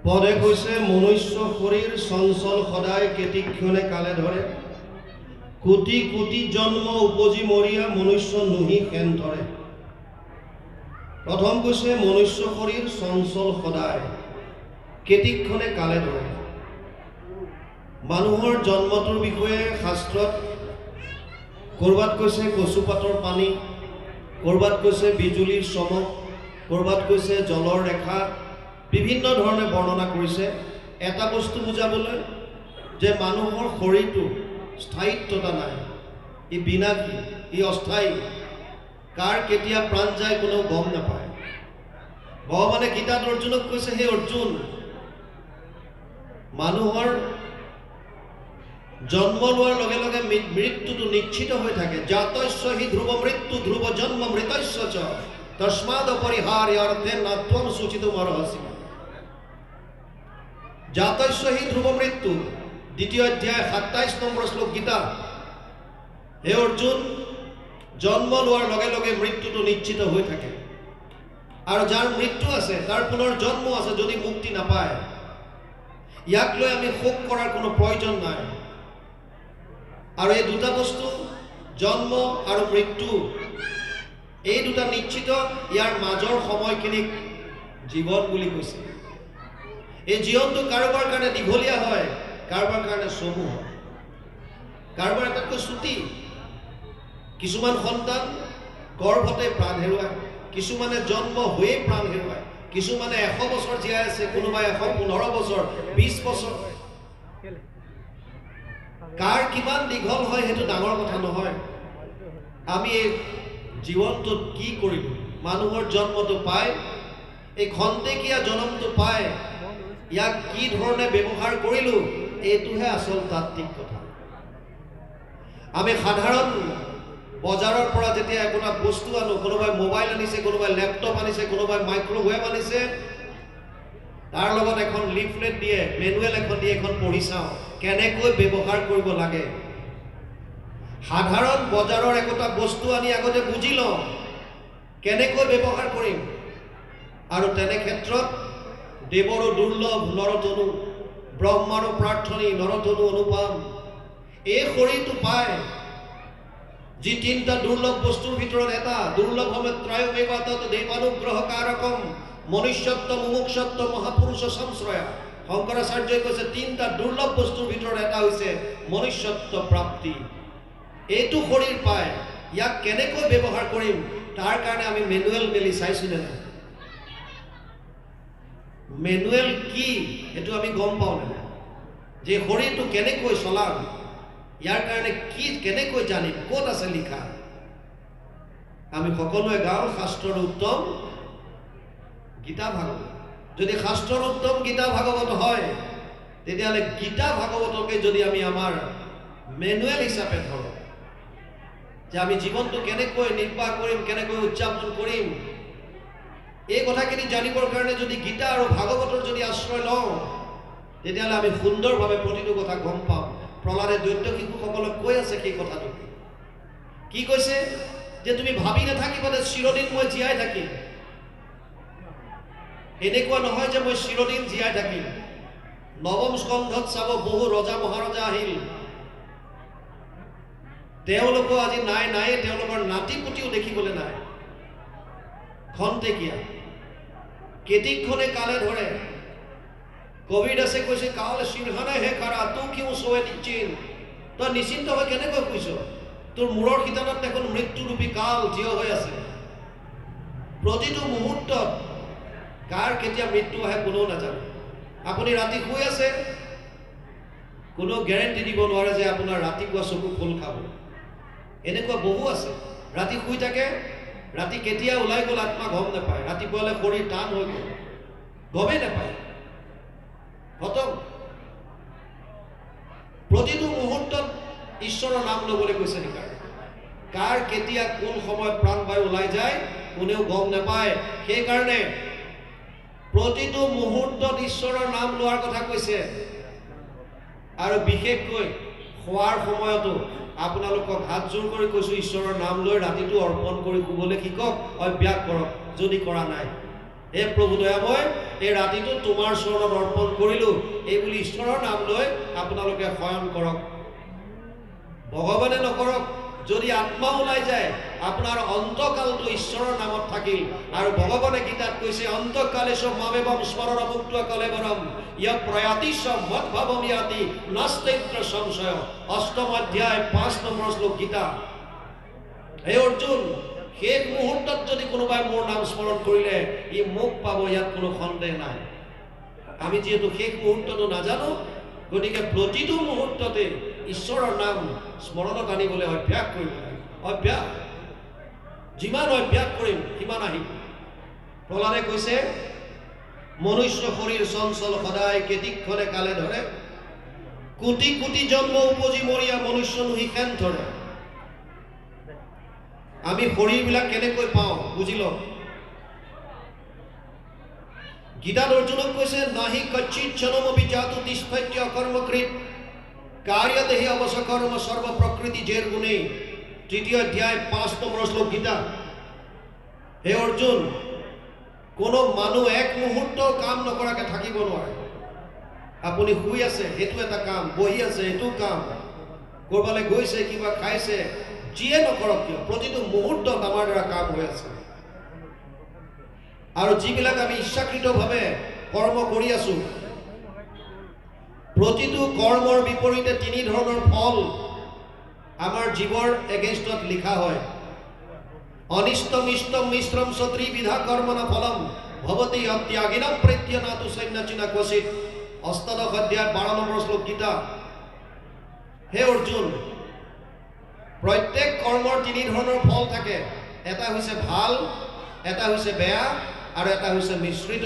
পদে কৈছে মনুষ্য শৰীৰ চঞ্চল সদায় কেতিক্ষণে কালে ধৰে কোটি কোটি জন্ম উপজি মৰিয়া মনুষ্য নুহি খেন ধৰে। প্ৰথম কৈছে মনুষ্য শৰীৰ চঞ্চল সদায় কেতিক্ষণে কালে ধৰে। মানুহৰ জন্মটোৰ বিষয়ে শাস্ত্ৰত কৰবাত কৈছে কচুপাতৰ পানী, কৰবাত কৈছে বিজুলীৰ চমক, কৰবাত কৈছে জলৰ ৰেখা, বিভিন্ন ধৰণে বৰ্ণনা কৰিছে এটা বস্তু বুজাবলৈ যে মানুহৰ শৰীৰটো স্থায়িত্বতা নাই, ই বিনাশী, ই অস্থায়ী, কাৰ কেতিয়া প্ৰাণ যায় কোনেও গম নাপায়। ভগৱানে গীতাত অৰ্জুনক কৈছে, হে অৰ্জুন, মানুহৰ জন্ম লোৱাৰ লগে লগে মৃত্যুটো নিশ্চিত হৈ থাকে। জাতস্য হি ধ্ৰুৱ মৃত্যু ধ্ৰুৱ জন্ম মৃতস্য চ তস্মাদ অপৰিহাৰ্যৰ্থে ন ত্বম সূচিতুম অৰ্হসি। জাতস্য হি ধ্ৰুৱ মৃত্যু, দ্বিতীয় অধ্যায় 27 নম্বৰ শ্লোক গীতা। হে অৰ্জুন, জন্ম লোৱাৰ লগে লগে মৃত্যুটো নিশ্চিত হৈ থাকে, আৰু যাৰ মৃত্যু আছে তাৰ পুনৰ জন্ম আছে যদি মুক্তি নাপায়। ইয়াক লৈ আমি শোক কৰাৰ কোনো প্ৰয়োজন নাই। আৰু এই দুটা বস্তু জন্ম আৰু মৃত্যু, এই দুটা নিশ্চিত, ইয়াৰ মাজৰ সময়খিনিক জীৱন বুলি কৈছে। এই জীৱনটো কাৰোবাৰ কাৰণে দীঘলীয়া হয়, কাৰোবাৰ কাৰণে চমু হয়, কাৰোবাৰ এটাতকৈ চুটি। কিছুমান সন্তান গৰ্ভতে প্ৰাণ হেৰুৱায়, কিছুমানে জন্ম হৈয়ে প্ৰাণ হেৰুৱায়, কিছুমানে 100 বছৰ জীয়াই আছে, কোনোবাই 115 বছৰ, 20 বছৰ। কাৰ কিমান দীঘল হয় সেইটো ডাঙৰ কথা নহয়। আমি এই জীৱনটোত কি কৰিলোঁ, মানুহৰ জন্মটো পাই, এই খন্তেকীয়া জন্মটো পাই ইয়াক কি ধৰণে ব্যৱহাৰ কৰিলোঁ, এইটোহে আচল তাত্ত্বিক কথা। আমি সাধাৰণ বজাৰৰ পৰা যেতিয়া একোটা বস্তু আনো, কোনোবাই মোবাইল আনিছে, কোনোবাই লেপটপ আনিছে, কোনোবাই মাইক্ৰৱেভ আনিছে, তাৰ লগত এখন লিফলেট দিয়ে, মেনুৱেল এখন দিয়ে, এখন পঢ়ি চাওঁ কেনেকৈ ব্যৱহাৰ কৰিব লাগে। সাধাৰণ বজাৰৰ একোটা বস্তু আনি আগতে বুজি লওঁ কেনেকৈ ব্যৱহাৰ কৰিম। আৰু তেনে ক্ষেত্ৰত দেৱৰো দুৰ্লভ নৰতনু, ব্ৰহ্মাৰো প্ৰাৰ্থনী নৰতনু অনুপাম। এই শৰীৰটো পায়, যি তিনিটা দুৰ্লভ বস্তুৰ ভিতৰত এটা। দুৰ্লভমে ত্ৰয়মেৱ তৎ দেৱানুগ্ৰহ কাৰকম মনুষ্যত্ব মুমুক্ষত্ব মহাপুৰুষ সংশ্ৰয়া। শংকৰাচাৰ্যই কৈছে তিনিটা দুৰ্লভ বস্তুৰ ভিতৰত এটা হৈছে মনুষ্যত্ব প্ৰাপ্তি। এইটো শৰীৰ পায়, ইয়াক কেনেকৈ ব্যৱহাৰ কৰিম তাৰ কাৰণে আমি মেনুৱেল মেলি চাইছোঁ নে নাই? মেনুৱেল কি সেইটো আমি গম পাওঁ নে নাই? যে শৰীৰটো কেনেকৈ চলাম, ইয়াৰ কাৰণে কি কেনেকৈ জানিম, ক'ত আছে লিখা? আমি সকলোৱে গাওঁ শাস্ত্ৰৰ উত্তম গীতা ভাগৱত। যদি শাস্ত্ৰৰ উত্তম গীতা ভাগৱত হয়, তেতিয়াহ'লে গীতা ভাগৱতকে যদি আমি আমাৰ মেনুৱেল হিচাপে ধৰোঁ, যে আমি জীৱনটো কেনেকৈ নিৰ্বাহ কৰিম, কেনেকৈ উদযাপন কৰিম, এই কথাখিনি জানিবৰ কাৰণে যদি গীতা আৰু ভাগৱতৰ যদি আশ্ৰয় লওঁ, তেতিয়াহ'লে আমি সুন্দৰভাৱে প্ৰতিটো কথা গম পাম। প্ৰহ্লাদে দৈত্য শিশুসকলক কৈ আছে সেই কথাটো। কি কৈছে? যে তুমি ভাবি নাথাকিবা যে চিৰদিন মই জীয়াই থাকিম। এনেকুৱা নহয় যে মই চিৰদিন জীয়াই থাকিম। নৱম স্কন্ধত চাব, বহু ৰজা মহাৰজা আহিল, তেওঁলোকো আজি নাই, তেওঁলোকৰ নাতি পুতিও দেখিবলৈ নাই। খন্তেকীয়া, কেতিক্ষণে কালে ধৰে। কবিৰ দাসে কৈছে, কাল সিংহানে হে খাৰা তো কিয় চোৱে নিশ্চিন্ত। তই নিশ্চিন্ত হৈ কেনেকৈ কৈছ? তোৰ মূৰৰ শিতানত দেখোন মৃত্যুৰূপী কাল থিয় হৈ আছে। প্ৰতিটো মুহূৰ্তত কাৰ কেতিয়া মৃত্যু আহে কোনেও নাজানে। আপুনি ৰাতি শুই আছে, কোনো গেৰেণ্টি দিব নোৱাৰে যে আপোনাৰ ৰাতিপুৱা চকু খোল খাব। এনেকুৱা বহু আছে, ৰাতি শুই থাকে, ৰাতি কেতিয়া ওলাই গ'ল আত্মা গম নাপায়, ৰাতিপুৱালৈ শৰীৰ টান হৈ গ'ল, গমেই নাপায়, খতম। প্ৰতিটো মুহূৰ্তত ঈশ্বৰৰ নাম ল'বলৈ কৈছে সেইকাৰণে। কাৰ কেতিয়া কোন সময়ত প্ৰাণবায়ু ওলাই যায় কোনেও গম নাপায়। সেইকাৰণে প্ৰতিটো মুহূৰ্তত ঈশ্বৰৰ নাম লোৱাৰ কথা কৈছে। আৰু বিশেষকৈ খোৱাৰ সময়তো আপোনালোকক হাত জোৰ কৰি কৈছোঁ, ঈশ্বৰৰ নাম লৈ ৰাতিটো অৰ্পণ কৰি শুবলৈ শিকক, অভ্যাস কৰক যদি কৰা নাই। হে প্ৰভু দয়াময়, এই ৰাতিটো তোমাৰ চৰণত অৰ্পণ কৰিলোঁ, এই বুলি ঈশ্বৰৰ নাম লৈ আপোনালোকে শয়ন কৰক। ভগৱানে নকৰক, যদি আত্মা ওলাই যায় আপোনাৰ অন্তকালটো ঈশ্বৰৰ নামত থাকিল। আৰু ভগৱানে গীতাত কৈছে অন্তকালেশ মামেবম স্মৰণ মুক্ত কলেবৰম ইয় প্ৰয়াতিশ মদভাৱম ইয়াতি নাস্তেত্ৰ সংশয়। ৮ম অধ্যায় ৫ নম্বৰ শ্লোক গীতা। হে অৰ্জুন, শেষ মুহূৰ্তত যদি কোনোবাই মোৰ নাম স্মৰণ কৰিলে ই মোক পাব, ইয়াত কোনো সন্দেহ নাই। আমি যিহেতু শেষ মুহূৰ্তটো নাজানো, গতিকে প্ৰতিটো মুহূৰ্ততে ঈশ্বৰৰ নাম স্মৰণত আনিবলৈ অভ্যাস কৰিব লাগে। অভ্যাস যিমান অভ্যাস কৰিম সিমান আহিব। প্ৰহ্লাদে কৈছে মনুষ্য শৰীৰ চঞ্চল সদায় কেতিক্ষণে কালে ধৰে, কোটি কোটি জন্ম উপজি মৰিয়া মনুষ্য নুহি খেন ধৰে। আমি শৰীৰবিলাক কেনেকৈ পাওঁ বুজি লওক। গীতাত অৰ্জুনক কৈছে নাহি কচ্চিৎ ক্ষণমপি জাতু তিষ্ঠত্য অকৰ্মকৃত কাৰ্যদেহি অৱসকৰ্ম সৰ্ব প্ৰকৃতি জেৰ গুণে। ৩য় অধ্যায় ৫ নম্বৰ শ্লোক গীতা। হে অৰ্জুন, কোনো মানুহ এক মুহূৰ্ত কাম নকৰাকে থাকিব নোৱাৰে। আপুনি শুই আছে সেইটো এটা কাম, বহি আছে সেইটো কাম, ক'ৰবালৈ গৈছে কিবা খাইছে, যিয়ে নকৰক কিয় প্ৰতিটো মুহূৰ্তত আমাৰ দ্বাৰা কাম হৈ আছে। আৰু যিবিলাক আমি ইচ্ছাকৃতভাৱে কৰ্ম কৰি আছো, প্ৰতিটো কৰ্মৰ বিপৰীতে ৩ ধৰণৰ ফল আমাৰ জীৱৰ এগেইনষ্টত লিখা হয়। অনিষ্টম ইষ্টম মিশ্ৰম ত্ৰিবিধা কৰ্মনা ফলম ভৱতি অত্যাগিনম প্ৰত্যনাতু সৈন্যচিনা কোচিত। ৮ম অধ্যায় ১২ নম্বৰ শ্লোক গীতা। হে অৰ্জুন, প্ৰত্যেক কৰ্মৰ ৩ ধৰণৰ ফল থাকে। এটা হৈছে ভাল, এটা হৈছে বেয়া, আৰু এটা হৈছে মিশ্ৰিত।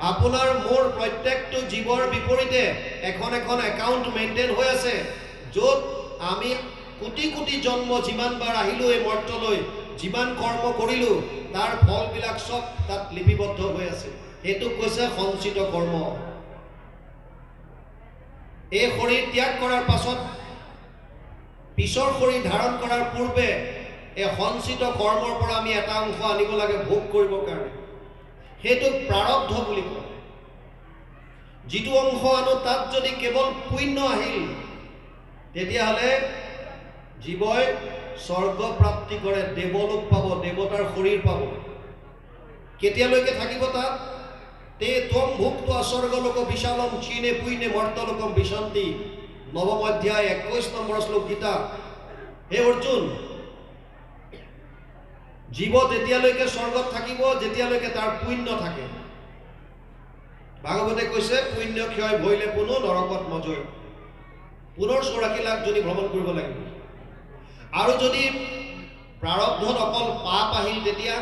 আপোনাৰ মোৰ প্ৰত্যেকটো জীৱৰ বিপৰীতে এখন এখন একাউণ্ট মেইনটেইন হৈ আছে, য'ত আমি কোটি কোটি জন্ম যিমানবাৰ আহিলোঁ এই মৰ্তলৈ, যিমান কৰ্ম কৰিলোঁ তাৰ ফলবিলাক চব তাত লিপিবদ্ধ হৈ আছে। সেইটোক কৈছে সঞ্চিত কৰ্ম। এই শৰীৰ ত্যাগ কৰাৰ পাছত পিছৰ শৰীৰ ধাৰণ কৰাৰ পূৰ্বে এই সঞ্চিত কৰ্মৰ পৰা আমি এটা অংশ আনিব লাগে ভোগ কৰিবৰ কাৰণে। সেইটোক প্ৰাৰব্ধ বুলি কয়। যিটো অংশ আনো তাত যদি কেৱল পুণ্য আহিল, তেতিয়াহ'লে জীৱই স্বৰ্গ প্ৰাপ্তি কৰে, দেৱলোক পাব, দেৱতাৰ শৰীৰ পাব। কেতিয়ালৈকে থাকিব তাত? তে ত্বম ভুক্ত্বা স্বৰ্গলোক বিশালম ক্ষীণে পুণ্যে মৰ্তলোকম বিশন্তি। ৯ম অধ্যায় ২১ নম্বৰ শ্লোক গীতা। হে অৰ্জুন, জীৱ তেতিয়ালৈকে স্বৰ্গত থাকিব যেতিয়ালৈকে তাৰ পুণ্য থাকে। ভাগৱতে কৈছে পুণ্য ক্ষয় ভৈলে পুনো নৰকত মজয়। পুনৰ ৮৪ লাখ জনী ভ্ৰমণ কৰিব লাগিব। আৰু যদি প্ৰাৰব্ধত অকল পাপ আহিল তেতিয়া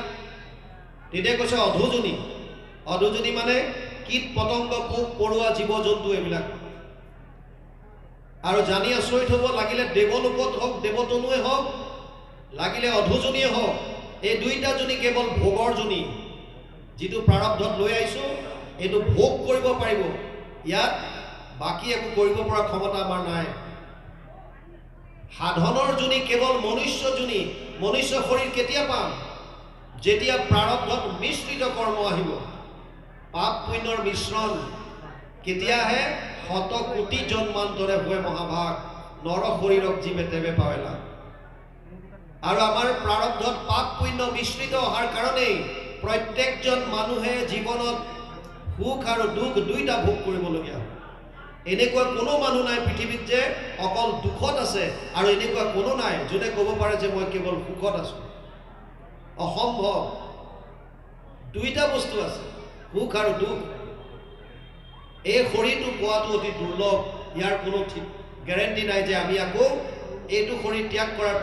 কৈছে অধোজনী। অধোজনী মানে কীট পতংগ, পোক পৰুৱা, জীৱ জন্তু এইবিলাক। আৰু জানি আচৰিত হ'ব, লাগিলে দেৱলোকত হওক, দেৱতনুৱে হওক, লাগিলে অধোজনীয়ে হওক, এই দুইটা জনী কেৱল ভোগৰ জনী। যিটো প্ৰাৰব্ধত লৈ আহিছোঁ এইটো ভোগ কৰিব পাৰিব, ইয়াত বাকী একো কৰিব পৰা ক্ষমতা আমাৰ নাই। সাধনৰ জনী কেৱল মনুষ্য জনী। মনুষ্য শৰীৰ কেতিয়া পাম? যেতিয়া প্ৰাৰব্ধত মিশ্ৰিত কৰ্ম আহিব। পাপ পুণ্যৰ মিশ্ৰণ কেতিয়া আহে? ১০০ কোটি জন্মান্তৰে হয় মহাভাগ নৰ শৰীৰক জীৱে তেৱে পাৱেলা। আৰু আমাৰ প্ৰাৰব্ধত পাপ পুণ্য মিশ্ৰিত অহাৰ কাৰণেই প্ৰত্যেকজন মানুহে জীৱনত সুখ আৰু দুখ দুইটা ভোগ কৰিবলগীয়া হয়। এনেকুৱা কোনো মানুহ নাই পৃথিৱীত যে অকল দুখত আছে, আৰু এনেকুৱা কোনো নাই যোনে ক'ব পাৰে যে মই কেৱল সুখত আছোঁ। অসম্ভৱ। দুইটা বস্তু আছে, সুখ আৰু দুখ। এই শৰীৰটো পোৱাটো অতি দুৰ্লভ। ইয়াৰ কোনো গেৰেণ্টি নাই যে আমি আকৌ এইটো শৰীৰ ত্যাগ কৰাৰ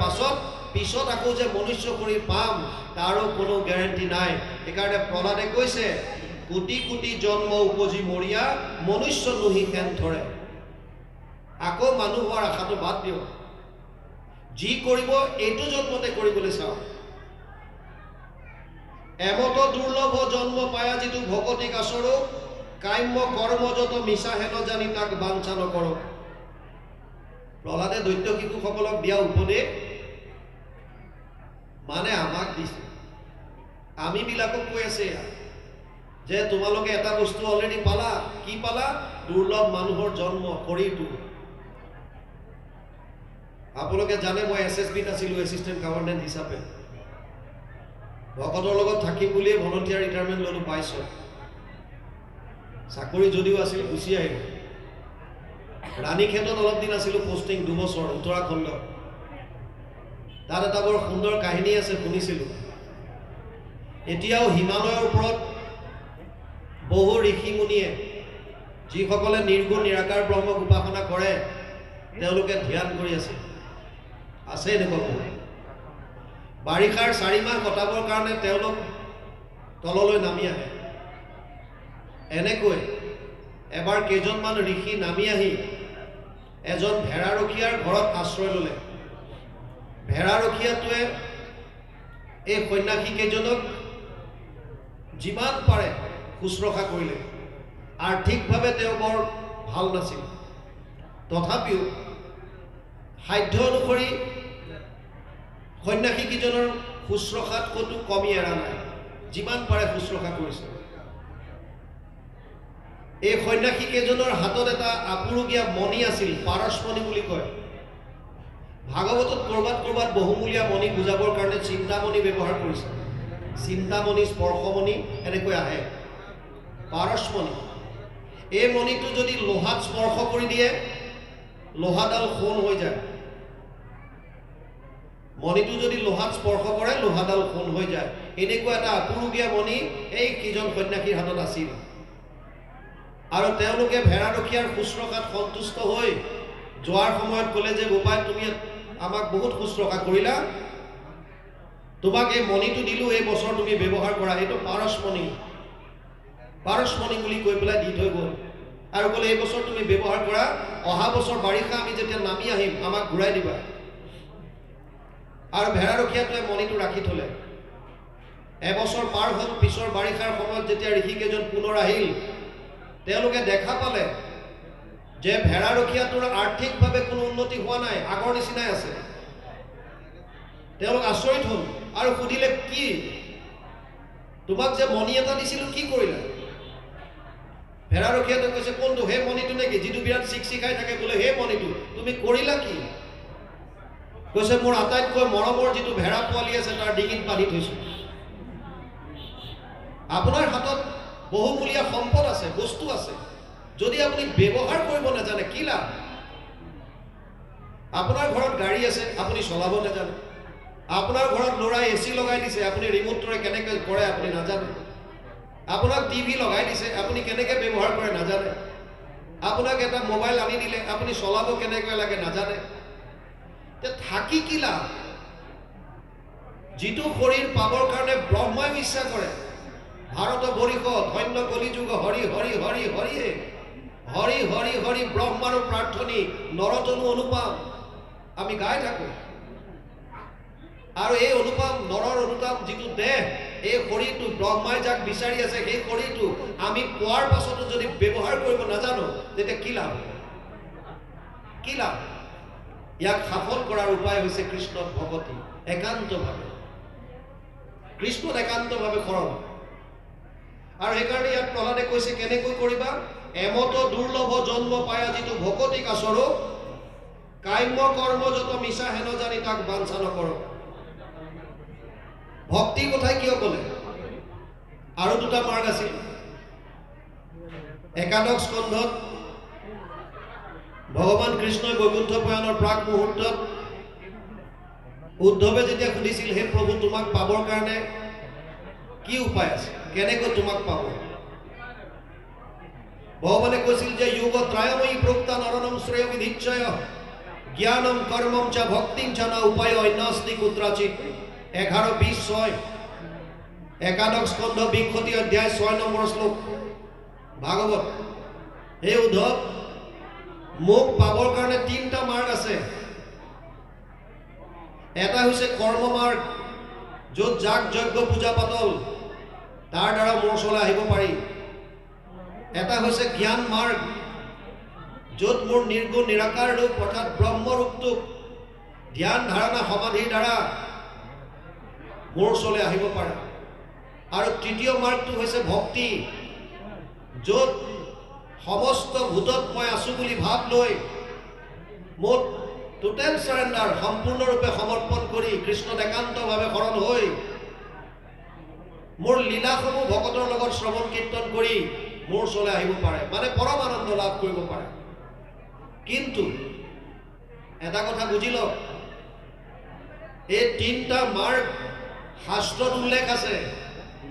পিছত আকৌ যে মনুষ্য শৰীৰ পাম, তাৰো কোনো গেৰেণ্টি নাই। সেইকাৰণে প্ৰহ্লাদে কৈছে কোটি কোটি জন্ম উপজি মৰিয়া মনুষ্য নুহি খেন ধৰে। আকৌ মানুহ হোৱাৰ আশাটো বাদ দিয়ক। যি কৰিব এইটো জন্মতে কৰিবলৈ চাওক। এমত দুৰ্লভ জন্ম পায়া যিটো ভকতিক আচৰো, কাম্য কৰ্ম যত মিছা হেন জানি তাক বাঞ্ছা নকৰক। প্ৰহ্লাদে দৈত্য শিশুসকলক দিয়া উপদেশ মানে আমাক দিছে। আমি বিলাকক কৈ আছে যে তোমালোকে এটা বস্তু অলৰেডি পালা, কি পালা? দুৰ্লভ মানুহৰ জন্ম, শৰীৰটো। আপোনালোকে জানে মই SSBত আছিলোঁ, এছিষ্টেণ্ট গভৰ্ণমেণ্ট হিচাপে। ভকতৰ লগত থাকিম বুলিয়ে ভলণ্টিয়াৰ ৰিটায়াৰমেণ্ট ল'লোঁ 22। চাকৰি যদিও আছিল গুচি আহিলোঁ। ৰাণীক্ষেত্ৰত অলপ দিন আছিলোঁ, পষ্টিং 2 বছৰ, উত্তৰাখণ্ড। তাত এটা বৰ সুন্দৰ কাহিনী আছে, শুনিছিলোঁ। এতিয়াও হিমালয়ৰ ওপৰত বহু ঋষি মুনিয়ে, যিসকলে নিৰ্গুণ নিৰাকাৰ ব্ৰহ্মক উপাসনা কৰে, তেওঁলোকে ধ্যান কৰি আছে এনেকুৱা বহুত। বাৰিষাৰ 4 মাহ কটাবৰ কাৰণে তেওঁলোক তললৈ নামি আহে। এনেকৈ এবাৰ কেইজনমান ঋষি নামি আহি এজন ভেড়াৰখীয়াৰ ঘৰত আশ্ৰয় ল'লে। ভেড়াৰখীয়াটোৱে এই সন্ন্যাসী কেইজনক যিমান পাৰে শুশ্ৰূষা কৰিলে। আৰ্থিকভাৱে তেওঁ বৰ ভাল নাছিল, তথাপিও সাধ্য অনুসৰি সন্ন্যাসী কেইজনৰ শুশ্ৰূষাত ক'তো কমি এৰা নাই, যিমান পাৰে শুশ্ৰূষা কৰিছে। এই সন্ন্যাসী কেইজনৰ হাতত এটা আপুৰুগীয়া মণি আছিল, পাৰসমণি বুলি কয়। ভাগৱতত ক'ৰবাত বহুমূলীয়া মণি বুজাবৰ কাৰণে চিন্তামণি ব্যৱহাৰ কৰিছে। চিন্তামণি, স্পৰ্শমণি এনেকৈ আহে। পাৰসমণি, এই মণিটো যদি লোহাত স্পৰ্শ কৰি দিয়ে, লোহাডাল সোণ হৈ যায়। মণিটো যদি লোহাত স্পৰ্শ কৰে, লোহাডাল সোণ হৈ যায়। এনেকুৱা এটা আপুৰুগীয়া মণি এই কেইজন সন্ন্যাসীৰ হাতত আছিল। আৰু তেওঁলোকে ভেড়াৰখীয়াৰ শুশ্ৰূষাত সন্তুষ্ট হৈ যোৱাৰ সময়ত ক'লে যে বোপাই, তুমি আমাক বহুত শুশ্ৰূষা কৰিলা, তোমাক এই মণিটো দিলোঁ, এই বছৰ তুমি ব্যৱহাৰ কৰা। এইটো পাৰসমণি, পাৰসমণি বুলি কৈ পেলাই দি থৈ গ'ল। আৰু ক'লে এই বছৰ তুমি ব্যৱহাৰ কৰা, অহা বছৰ বাৰিষা আমি যেতিয়া নামি আহিম আমাক ঘূৰাই দিবা। আৰু ভেড়াৰখীয়াটোৱে মণিটো ৰাখি থ'লে। এবছৰ পাৰ হ'ল, পিছৰ বাৰিষাৰ সময়ত যেতিয়া ঋষিকেইজন পুনৰ আহিল, তেওঁলোকে দেখা পালে যে ভেড়াৰখীয়াটোৰ আৰ্থিকভাৱে কোনো উন্নতি হোৱা নাই, আগৰ নিচিনাই আছে। তেওঁলোক আচৰিত হ'ল আৰু সুধিলে, কি তোমাক যে মণি এটা দিছিলোঁ, কি কৰিলা? ভেড়াৰখীয়াটোৱে কৈছে, কোনটো? সেই মণিটো নেকি, যিটো বিৰাট চিকচিকাই থাকে? বোলে সেই মণিটো। তুমি কৰিলা কি? কৈছে, মোৰ আটাইতকৈ মৰমৰ যিটো ভেড়া পোৱালি আছে তাৰ ডিঙিত বান্ধি থৈছোঁ। আপোনাৰ হাতত বহুমূলীয়া সম্পদ আছে, বস্তু আছে, যদি আপুনি ব্যৱহাৰ কৰিব নাজানে কি লাভ? আপোনাৰ ঘৰত গাড়ী আছে, আপুনি চলাব নাজানে। আপোনাৰ ঘৰত ল'ৰাই AC লগাই দিছে, আপুনি ৰিম'টৰে কেনেকৈ কৰে আপুনি নাজানে। আপোনাক TV লগাই দিছে, আপুনি কেনেকৈ ব্যৱহাৰ কৰে নাজানে। আপোনাক এটা মোবাইল আনি দিলে, আপুনি চলাব কেনেকৈ লাগে নাজানে। থাকি কি লাভ? যিটো শৰীৰ পাবৰ কাৰণে ব্ৰহ্মাই ইচ্ছা কৰে। ভাৰত বৰিষ ধন্য কলিযুগ হৰি হৰি হৰি হৰিয়ে, হৰি হৰি হৰি ব্ৰহ্মাৰ প্ৰাৰ্থনী নৰতনু অনুপাম, আমি গাই থাকোঁ। আৰু এই অনুপাম, নৰৰ অনুপাম যিটো দেহ, এই শৰীৰটো ব্ৰহ্মাই যাক বিচাৰি আছে, সেই শৰীৰটো আমি পোৱাৰ পাছতো যদি ব্যৱহাৰ কৰিব নাজানো, তেতিয়া কি লাভ? কি লাভ? ইয়াক সফল কৰাৰ উপায় হৈছে কৃষ্ণত ভকতি, একান্তভাৱে। কৃষ্ণত একান্তভাৱে শৰণ। আৰু সেইকাৰণে ইয়াত প্ৰহ্লাদে কৈছে, কেনেকৈ কৰিবা? এমত দুৰ্লভ জন্ম পায়া যিটো ভকতিক আচৰো, কাম্য কৰ্ম যত মিছা হেন জানি তাক বাঞ্ছা নকৰো। ভক্তিৰ কথাই কিয় ক'লে? আৰু দুটা মাৰ্গ আছিল। একাদশ স্কন্ধত ভগৱান কৃষ্ণই বৈকুণ্ঠ প্ৰয়াণৰ প্ৰাক মুহূৰ্তত উদ্ধৱে যেতিয়া সুধিছিল, হে প্ৰভু, তোমাক পাবৰ কাৰণে কি উপায় আছে, কেনেকৈ তোমাক পাব? ভগৱানে কৈছিল যে যোগ ত্ৰয়ময়ী প্ৰোক্তা নৰনম শ্ৰেয় বিধিচ্ছয় জ্ঞানম কৰ্মম চ ভক্তিম চ ন উপায় অন্যস্তি কুত্ৰাচিত। 11:20 একাদশ স্কন্ধ 20 অধ্যায় 6 নম্বৰ শ্লোক ভাগৱত। হে উদ্ধৱ, মোক পাবৰ কাৰণে 3টা মাৰ্গ আছে। এটা হৈছে কৰ্ম মাৰ্গ, য'ত যাগ যজ্ঞ পূজা পাতল, তাৰ দ্বাৰা মোৰ ওচৰলৈ আহিব পাৰি। এটা হৈছে জ্ঞান মাৰ্গ, য'ত মোৰ নিৰ্গুণ নিৰাকাৰ ৰূপ অৰ্থাৎ ব্ৰহ্মৰূপটোক ধ্যান ধাৰণা সমাধিৰ দ্বাৰা মোৰ ওচৰলৈ আহিব পাৰে। আৰু তৃতীয় মাৰ্গটো হৈছে ভক্তি, য'ত সমস্ত ভূতত মই আছো বুলি ভাৱ লৈ মোৰ টোটেল সাৰেণ্ডাৰ সম্পূৰ্ণৰূপে সমৰ্পণ কৰি কৃষ্ণত একান্তভাৱে শৰণ হৈ মোৰ লীলাসমূহ ভকতৰ লগত শ্ৰৱণ কীৰ্তন কৰি মোৰ ওচৰলৈ আহিব পাৰে, মানে পৰম আনন্দ লাভ কৰিব পাৰে। কিন্তু এটা কথা বুজি লওক, এই তিনিটা মাৰ্গ শাস্ত্ৰত উল্লেখ আছে,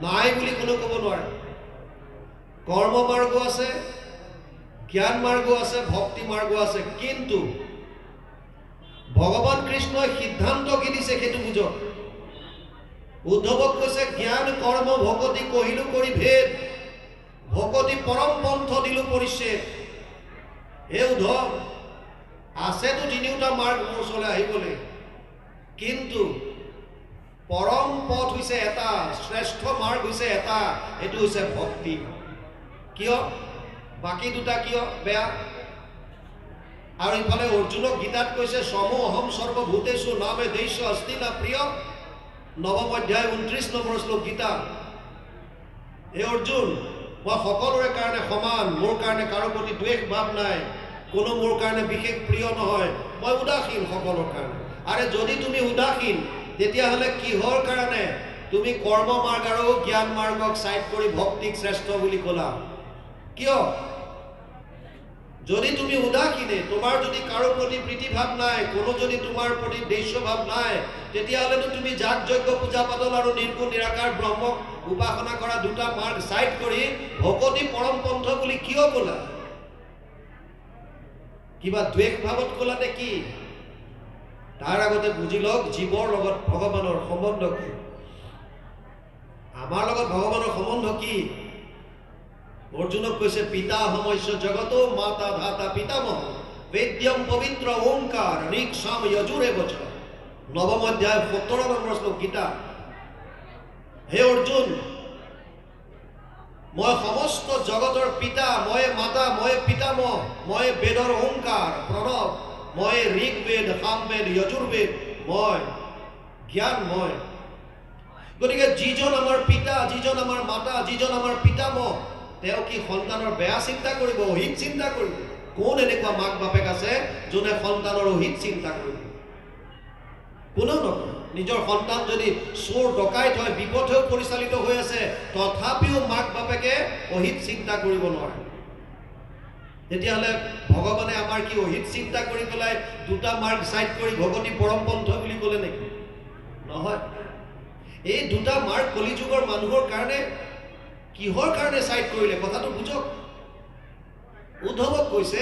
নাই বুলি কোনো ক'ব নোৱাৰে। কৰ্ম মাৰ্গো আছে, জ্ঞান মাৰ্গো আছে, ভক্তি মাৰ্গো আছে। কিন্তু ভগৱান কৃষ্ণই সিদ্ধান্ত কি দিছে সেইটো বুঝক। উদ্ধৱক কৈছে জ্ঞান কৰ্ম ভকতি কহিলো কৰি ভেদ, ভকতি পৰম পন্থ দিলো পৰিচ্ছেদ। হে উদ্ধৱ, আছেতো তিনিওটা মাৰ্গ মোৰ ওচৰলৈ আহিবলৈ, কিন্তু পৰম পথ হৈছে এটা, শ্ৰেষ্ঠ মাৰ্গ হৈছে এটা, এইটো হৈছে ভক্তি। কিয়? বাকী দুটা কিয় বেয়া? আৰু ইফালে অৰ্জুনক গীতাত কৈছে সমো অহম সৰ্বভূতেষু নামে দেশ অস্তি না প্ৰিয়, নৱম অধ্যায় 29 নম্বৰ শ্লোক গীতা। হে অৰ্জুন, মই সকলোৰে কাৰণে সমান, মোৰ কাৰণে কাৰো প্ৰতি দ্বেষ ভাৱ নাই, কোনো মোৰ কাৰণে বিশেষ প্ৰিয় নহয়, মই উদাসীন সকলৰ কাৰণে। আৰে যদি তুমি উদাসীন, তেতিয়াহ'লে কিহৰ কাৰণে তুমি কৰ্ম মাৰ্গ আৰু জ্ঞান মাৰ্গক চাইড কৰি ভক্তিক শ্ৰেষ্ঠ বুলি ক'লা? কিয়? যদি তুমি উদাসীনে, তোমাৰ যদি কাৰো প্ৰতি প্ৰীতি ভাৱ নাই, কোনো যদি তোমাৰ প্ৰতি দ্বেষ ভাৱ নাই, তেতিয়াহ'লেতো তুমি যাগ যজ্ঞ পূজা পাতল আৰু নিৰ্গুণ নিৰাকাৰ ব্ৰহ্মক উপাসনা কৰা দুটা মাৰ্গ চাইড কৰি ভকতি পৰম পন্থ বুলি কিয় ক'লা? কিবা দ্বেষ ভাৱত ক'লা নে কি? তাৰ আগতে বুজি লওক জীৱৰ লগত ভগৱানৰ সম্বন্ধ কি। আমাৰ লগত ভগৱানৰ সম্বন্ধ কি? অৰ্জুনক কৈছে পিতা সমস্য জগতো মাতা ধাতা পিতামহ বেদ্যম পবিত্ৰ ওংকাৰ ঋক সাম যজুৰে বচ, নৱম অধ্যায় 17 নম্বৰ শ্লোক গীতা। হে অৰ্জুন, মই সমস্ত জগতৰ পিতা, মই মাতা, মই পিতামহ, মই বেদৰ ওংকাৰ প্ৰণৱ, মই ঋগ্বেদ সামবেদ যজুৰ্বেদ, মই জ্ঞান মই। গতিকে যিজন আমাৰ পিতা, যিজন আমাৰ মাতা, যিজন আমাৰ পিতামহ, তেওঁ কি সন্তানৰ বেয়া চিন্তা কৰিব, অহিত চিন্তা কৰিব? কোন এনেকুৱা মাক বাপেক আছে যোনে সন্তানৰ অহিত চিন্তা কৰিব? কোনেও নকৰে। নিজৰ সন্তান যদি চোৰ ডকাইত হয়, বিপথেও পৰিচালিত হৈ আছে, তথাপিও মাক বাপেকে অহিত চিন্তা কৰিব নোৱাৰে। তেতিয়াহ'লে ভগৱানে আমাৰ কি অহিত চিন্তা কৰি পেলাই দুটা মাৰ্গ চাইড কৰি ভগৱতী পৰম পন্থ বুলি ক'লে নেকি? নহয়। এই দুটা মাৰ্গ কলিযুগৰ মানুহৰ কাৰণে কিহৰ কাৰণে চাইড কৰিলে কথাটো বুঝক। উদ্ধৱক কৈছে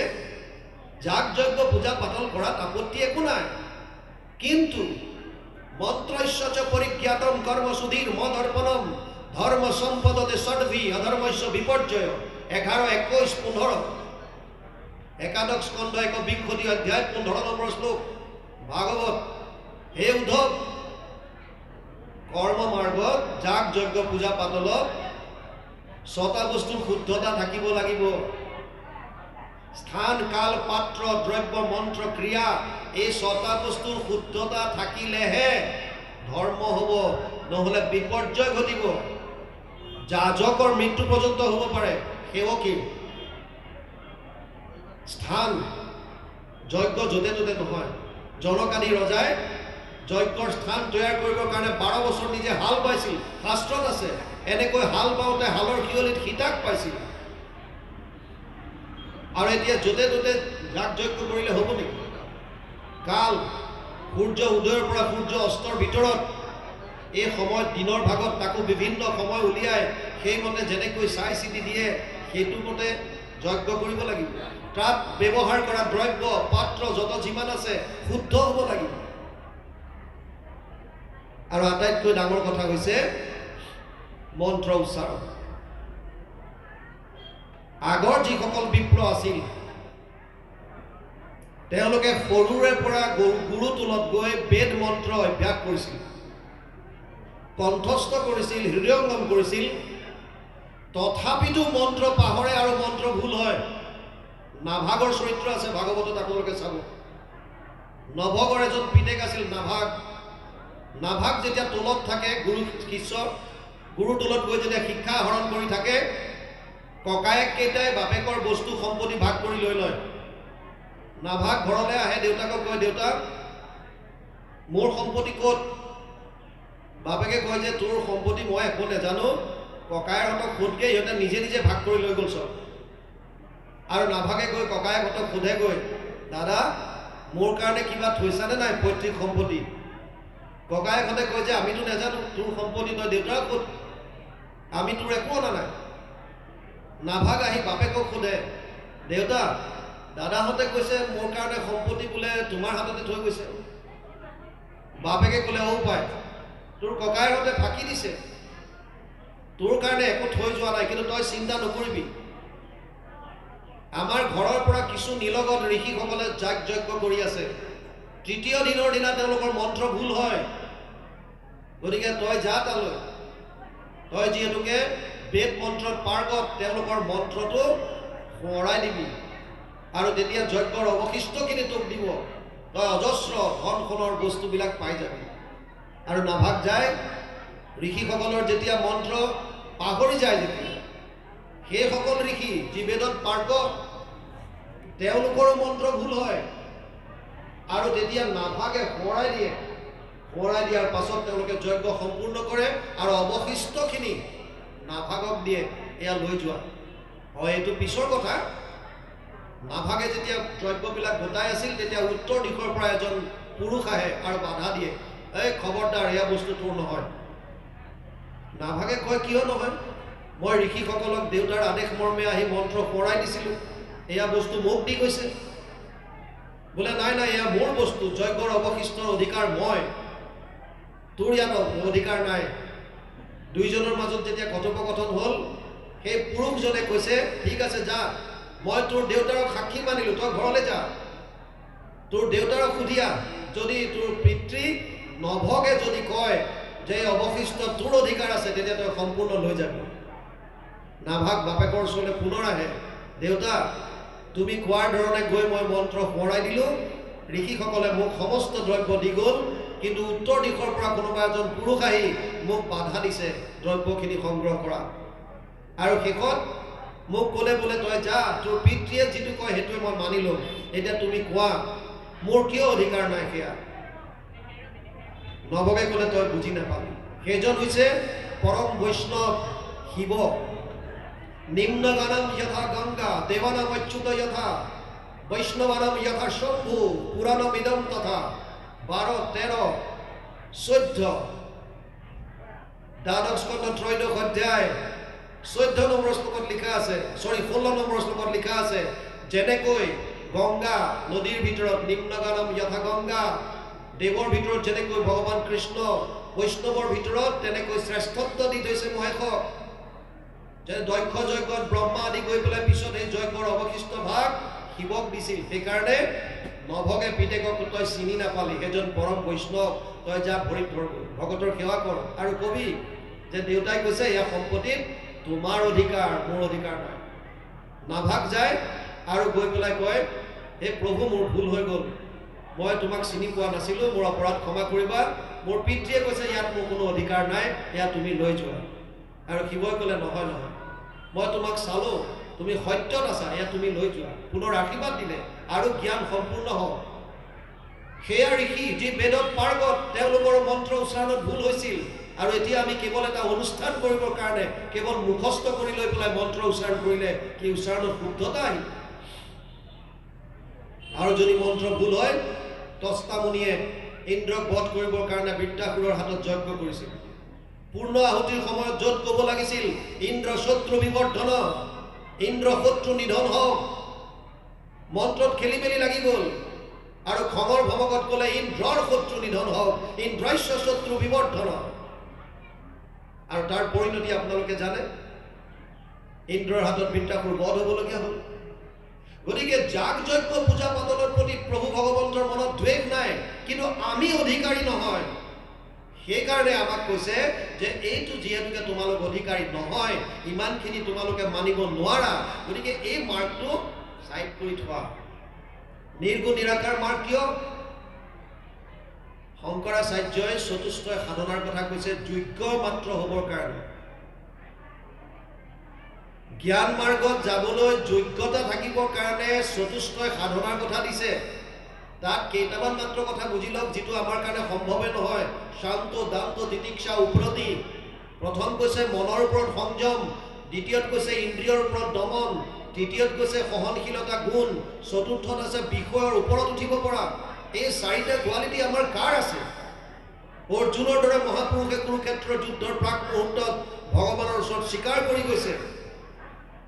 যাগ যজ্ঞ পূজা পাতল কৰাত আপত্তি একো নাই, কিন্তু মন্ত্ৰস্য পৰিজ্ঞাতম কৰ্ম সুধীৰ মদৰ্পণম ধৰ্ম সম্পদতে ষডভি অধৰ্মস্য বিপৰ্যয় 11, 21, 15 একাদশ স্কন্ধ 120 অধ্যায় 15 নম্বৰ শ্লোক ভাগৱত। হে উদ্ধৱ, কৰ্ম মাৰ্গত যাগ যজ্ঞ পূজা পাতলত 6টা বস্তুৰ শুদ্ধতা থাকিব লাগিব। স্থান কাল পাত্ৰ দ্ৰব্য মন্ত্ৰ ক্ৰিয়া, এই 6টা বস্তুৰ শুদ্ধতা থাকিলেহে ধৰ্ম হ'ব, নহ'লে বিপৰ্যয় ঘটিব। যাজকৰ মৃত্যু পৰ্যন্ত হ'ব পাৰে, সেৱকীৰ। স্থান যজ্ঞ য'তে ত'তে নহয়। জনক আদি ৰজাই যজ্ঞৰ স্থান তৈয়াৰ কৰিবৰ কাৰণে 12 বছৰ নিজে হাল বাইছিল, শাস্ত্ৰত আছে। এনেকৈ হাল বাওঁতে হালৰ শিয়লিত সীতাক পাইছিল। আৰু এতিয়া য'তে ত'তে যাগ যজ্ঞ কৰিলে হ'ব নেকি? কাল সূৰ্য উদয়ৰ পৰা সূৰ্য অস্তৰ ভিতৰত এই সময়ত দিনৰ ভাগত তাকো বিভিন্ন সময় উলিয়াই সেইমতে যেনেকৈ চাই চিতি দিয়ে সেইটো মতে যজ্ঞ কৰিব লাগিব। তাত ব্যৱহাৰ কৰা দ্ৰব্য পাত্ৰ যত যিমান আছে শুদ্ধ হ'ব লাগিব। আৰু আটাইতকৈ ডাঙৰ কথা হৈছে মন্ত্ৰ উচ্চাৰণ। আগৰ যিসকল বিপ্ৰ আছিল তেওঁলোকে সৰুৰে পৰা গুৰু তুলত গৈ বেদ মন্ত্ৰ অভ্যাস কৰিছিল, কণ্ঠস্থ কৰিছিল, হৃদয়ংগম কৰিছিল। তথাপিতো মন্ত্ৰ পাহৰে আৰু মন্ত্ৰ ভুল হয়। নাভাগৰ চৰিত্ৰ আছে ভাগৱতত, আপোনালোকে চাব। নভগৰ এজন পিতেক আছিল নাভাগ। নাভাগ যেতিয়া তলত থাকে গুৰু শিষ্য, গুৰু তলত গৈ যেতিয়া শিক্ষা আহৰণ কৰি থাকে ককায়েক কেইটাই বাপেকৰ বস্তু সম্পত্তি ভাগ কৰি লৈ লয় নাভাগ ঘৰলৈ আহে দেউতাকক কয় দেউতা মোৰ সম্পত্তি ক'ত বাপেকে কয় যে তোৰ সম্পত্তি মই একো নাজানো ককায়েকহঁতক সোধকে সিহঁতে নিজে নিজে ভাগ কৰি লৈ গ'ল চব আৰু নাভাগে গৈ ককায়েকহঁতক সোধে গৈ দাদা মোৰ কাৰণে কিবা থৈছানে নাই পৈতৃক সম্পত্তি ককায়েকহঁতে কয় যে আমিতো নাজানো তোৰ সম্পত্তি তই দেউতাক ক'ত আমি তোৰ একো অনা নাই নাভাগ আহি বাপেকক সোধে দেউতা দাদাহঁতে কৈছে মোৰ কাৰণে সম্পত্তি বোলে তোমাৰ হাততে থৈ গৈছে বাপেকে ক'লে অ' পাই তোৰ ককায়েকহঁতে ফাঁকি দিছে তোৰ কাৰণে একো থৈ যোৱা নাই কিন্তু তই চিন্তা নকৰিবি আমাৰ ঘৰৰ পৰা কিছু নিলগত ঋষিসকলে যাগ যজ্ঞ কৰি আছে তৃতীয় দিনৰ দিনা তেওঁলোকৰ মন্ত্ৰ ভুল হয় গতিকে তই যা তালৈ তই যিহেতুকে বেদ মন্ত্ৰত পাৰ্গত তেওঁলোকৰ মন্ত্ৰটো সোঁৱৰাই দিবি আৰু তেতিয়া যজ্ঞৰ অৱশিষ্টখিনি তোক দিব তই অজস্ৰ ধন সোণৰ বস্তুবিলাক পাই যাবি আৰু নাভাগ যায় ঋষিসকলৰ যেতিয়া মন্ত্ৰ পাহৰি যায় যেতিয়া সেইসকল ঋষি যি বেদত পাৰ্গত তেওঁলোকৰো মন্ত্ৰ ভুল হয় আৰু তেতিয়া নাভাগে সোঁৱৰাই দিয়ে সোঁৱৰাই দিয়াৰ পাছত তেওঁলোকে যজ্ঞ সম্পূৰ্ণ কৰে আৰু অৱশিষ্টখিনি নাভাগক দিয়ে এয়া লৈ যোৱা হয় এইটো পিছৰ কথা নাভাগে যেতিয়া দ্ৰব্যবিলাক গোটাই আছিল তেতিয়া উত্তৰ দিশৰ পৰা এজন পুৰুষ আহে আৰু বাধা দিয়ে এই খবৰদাৰ এয়া বস্তু তোৰ নহয় নাভাগে কয় কিয় নহয় মই ঋষিসকলক দেউতাৰ আদেশ মৰ্মে আহি মন্ত্ৰ সোঁৱৰাই দিছিলোঁ এয়া বস্তু মোক দি গৈছে বোলে নাই নাই এয়া মোৰ বস্তু যজ্ঞৰ অৱশিষ্টৰ অধিকাৰ মই তোৰ ইয়াত অধিকাৰ নাই দুইজনৰ মাজত যেতিয়া কথোপকথন হ'ল সেই পুৰুষজনে কৈছে ঠিক আছে যা মই তোৰ দেউতাৰক সাক্ষী মানিলোঁ তই ঘৰলৈ যা তোৰ দেউতাৰক সুধিয়া যদি তোৰ পিতৃ নভগে যদি কয় যে অৱশিষ্ট তোৰ অধিকাৰ আছে তেতিয়া তই সম্পূৰ্ণ লৈ যাবি নাভাগ বাপেকৰ ওচৰলৈ পুনৰ আহে দেউতা তুমি কোৱাৰ ধৰণে গৈ মই মন্ত্ৰ সোঁৱৰাই দিলোঁ ঋষিসকলে মোক সমস্ত দ্ৰব্য দি গ'ল কিন্তু উত্তৰ দিশৰ পৰা কোনোবা এজন পুৰুষ আহি মোক বাধা দিছে দ্ৰব্যখিনি সংগ্ৰহ কৰা আৰু শেষত মোক ক'লে বোলে তই যা তোৰ পিতৃয়ে যিটো কয় সেইটোৱে মই মানি ল'ম এতিয়া তুমি কোৱা মোৰ কিয় অধিকাৰ নাই সেয়া নভগে ক'লে তই বুজি নাপাবি সেইজন হৈছে পৰম বৈষ্ণৱ শিৱ নিম্নগানম যথা গংগা দেৱানাম অচ্যুত যথা বৈষ্ণৱানাম যথা শম্ভু পুৰাণম ইদম তথা 12, 13, 14 দ্বাদশ স্কন্ধ ত্ৰয়োদশ অধ্যায় 14 নম্বৰ শ্লোকত লিখা আছে 16 নম্বৰ শ্লোকত লিখা আছে যেনেকৈ গংগা নদীৰ ভিতৰত নিম্নগানম যথা গংগা দেৱৰ ভিতৰত যেনেকৈ ভগৱান কৃষ্ণ বৈষ্ণৱৰ ভিতৰত তেনেকৈ শ্ৰেষ্ঠত্ব দি থৈছে মহেশক যে দক্ষ যজ্ঞত ব্ৰহ্মা আদি গৈ পেলাই পিছত এই যজ্ঞৰ অৱশিষ্ট ভাগ শিৱক দিছিল সেইকাৰণে নভগে পিতেকক তই চিনি নাপালি এজন পৰম বৈষ্ণৱ তই যা ভৰিত ধৰ ভগতৰ সেৱা কৰ আৰু কবি যে দেউতাই কৈছে এয়া সম্পত্তিত তোমাৰ অধিকাৰ মোৰ অধিকাৰ নাই নাভাগ যায় আৰু গৈ পেলাই কয় হে প্ৰভু মোৰ ভুল হৈ গ'ল মই তোমাক চিনি পোৱা নাছিলোঁ মোৰ অপৰাধ ক্ষমা কৰিবা মোৰ পিতৃয়ে কৈছে ইয়াত মোৰ কোনো অধিকাৰ নাই এয়া তুমি লৈ যোৱা আৰু শিৱই ক'লে নহয় নহয় মই তোমাক চালোঁ তুমি সত্যত আছা এয়া তুমি লৈ যোৱা পুনৰ আশীৰ্বাদ দিলে আৰু জ্ঞান সম্পূৰ্ণ হওক সেয়া ঋষি যি বেদত পাৰ্গত তেওঁলোকৰ মন্ত্ৰ উচ্চাৰণত ভুল হৈছিল আৰু এতিয়া আমি কেৱল এটা অনুষ্ঠান কৰিবৰ কাৰণে কেৱল মুখস্থ কৰি লৈ পেলাই মন্ত্ৰ উচ্চাৰণ কৰিলে কি উচ্চাৰণত শুদ্ধতা আহিল আৰু যদি মন্ত্ৰ ভুল হয় তস্তা মুনিয়ে ইন্দ্ৰক বধ কৰিবৰ কাৰণে বৃত্তাসুৰৰ হাতত যজ্ঞ কৰিছিল পূৰ্ণ আহুতিৰ সময়ত য'ত ক'ব লাগিছিল ইন্দ্ৰ শত্ৰু বিবৰ্ধন ইন্দ্ৰ শত্ৰু নিধন হওক মন্ত্ৰত খেলি মেলি লাগি গ'ল আৰু খঙৰ ভমকত ক'লে ইন্দ্ৰৰ শত্ৰু নিধন হওক ইন্দ্ৰস্য শত্ৰু বিবৰ্ধন আৰু তাৰ পৰিণতি আপোনালোকে জানে ইন্দ্ৰৰ হাতত বৃত্তাসুৰ বধ হ'বলগীয়া হ'ল গতিকে যাগ যজ্ঞ পূজা পাতলৰ প্ৰতি প্ৰভু ভগৱন্তৰ মনত দ্বেষ নাই কিন্তু আমি অধিকাৰী নহয় সেইকাৰণে আমাক কৈছে যে এইটো যিহেতুকে তোমালোক অধিকাৰী নহয় ইমানখিনি তোমালোকে মানিব নোৱাৰা গতিকে এই মাৰ্গটো চাইড কৰি থোৱা নিৰ্গুণ নিৰাকাৰ মাৰ্গ কিয় শংকৰাচাৰ্যই চতুষ্ঠয় সাধনাৰ কথা কৈছে যোগ্য মাত্ৰ হ'বৰ কাৰণে জ্ঞান মাৰ্গত যাবলৈ যোগ্যতা থাকিবৰ কাৰণে চতুষ্টয় সাধনাৰ কথা দিছে। তাত কেইটামান মাত্ৰ কথা বুজি লওক, যিটো আমাৰ কাৰণে সম্ভৱে নহয়। শান্ত, দান্ত, তিতিক্ষা, উপৰতি। প্ৰথম কৈছে মনৰ ওপৰত সংযম, দ্বিতীয়ত কৈছে ইন্দ্ৰিয়ৰ ওপৰত দমন, তৃতীয়ত কৈছে সহনশীলতা গুণ, চতুৰ্থত আছে বিষয়ৰ ওপৰত উঠিব পৰা। এই চাৰিটা কোৱালিটি আমাৰ কাৰ আছে? অৰ্জুনৰ দৰে মহাপুৰুষে কুৰুক্ষেত্ৰৰ যুদ্ধৰ প্ৰাক মুহূৰ্তত ভগৱানৰ ওচৰত স্বীকাৰ কৰি গৈছে,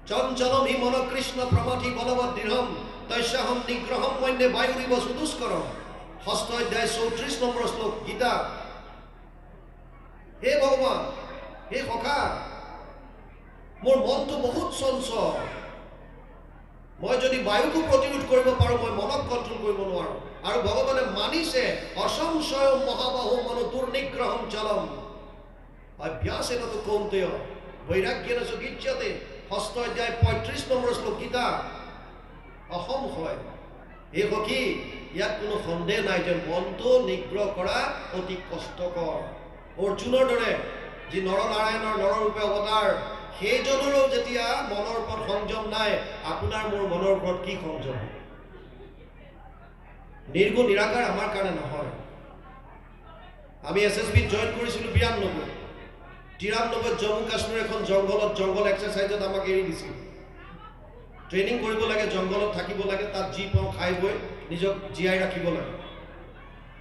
চঞ্চলম হি মন কৃষ্ণ প্ৰমথি বলৱৎ দৃঢ়ম তস্যাহম নিগ্ৰহম মন্যে বায়ুৰিব সুদুষ্কৰম। ষষ্ঠ অধ্যায় 34 নম্বৰ শ্লোক গীতা। হে ভগৱান, হে সখা, মোৰ মনটো বহুত চঞ্চল। মই যদি বায়ুকো প্ৰতিৰোধ কৰিব পাৰোঁ, মই মনক কণ্ট্ৰল কৰিব নোৱাৰোঁ। আৰু ভগৱানে মানিছে অসংশয় মহাবাহু মন দুৰ্নিগ্ৰহম চলম অভ্যাসেনতু কৌন্তেয় বৈৰাগ্যেন সুগীচ্যতে। ষষ্ঠ অধ্যায় 35 নম্বৰ শ্লোক গীতা। অসংশয়, এই সখী, ইয়াত কোনো সন্দেহ নাই যে মনটো নিগ্ৰহ কৰা অতি কষ্টকৰ। অৰ্জুনৰ দৰে যি নৰনাৰায়ণৰ নৰৰূপে অৱতাৰ, সেইজনৰো যেতিয়া মনৰ ওপৰত সংযম নাই, আপোনাৰ মোৰ মনৰ ওপৰত কি সংযম? নিৰ্গুণ নিৰাকাৰ আমাৰ কাৰণে নহয়। আমি SSBত জইন কৰিছিলোঁ 93 জম্মু কাশ্মীৰ এখন জংঘল এক্সাৰচাইজত আমাক এৰি দিছিল। ট্ৰেইনিং কৰিব লাগে, জংঘলত থাকিব লাগে, তাত যি পাওঁ খাই বৈ নিজক জীয়াই ৰাখিব লাগে।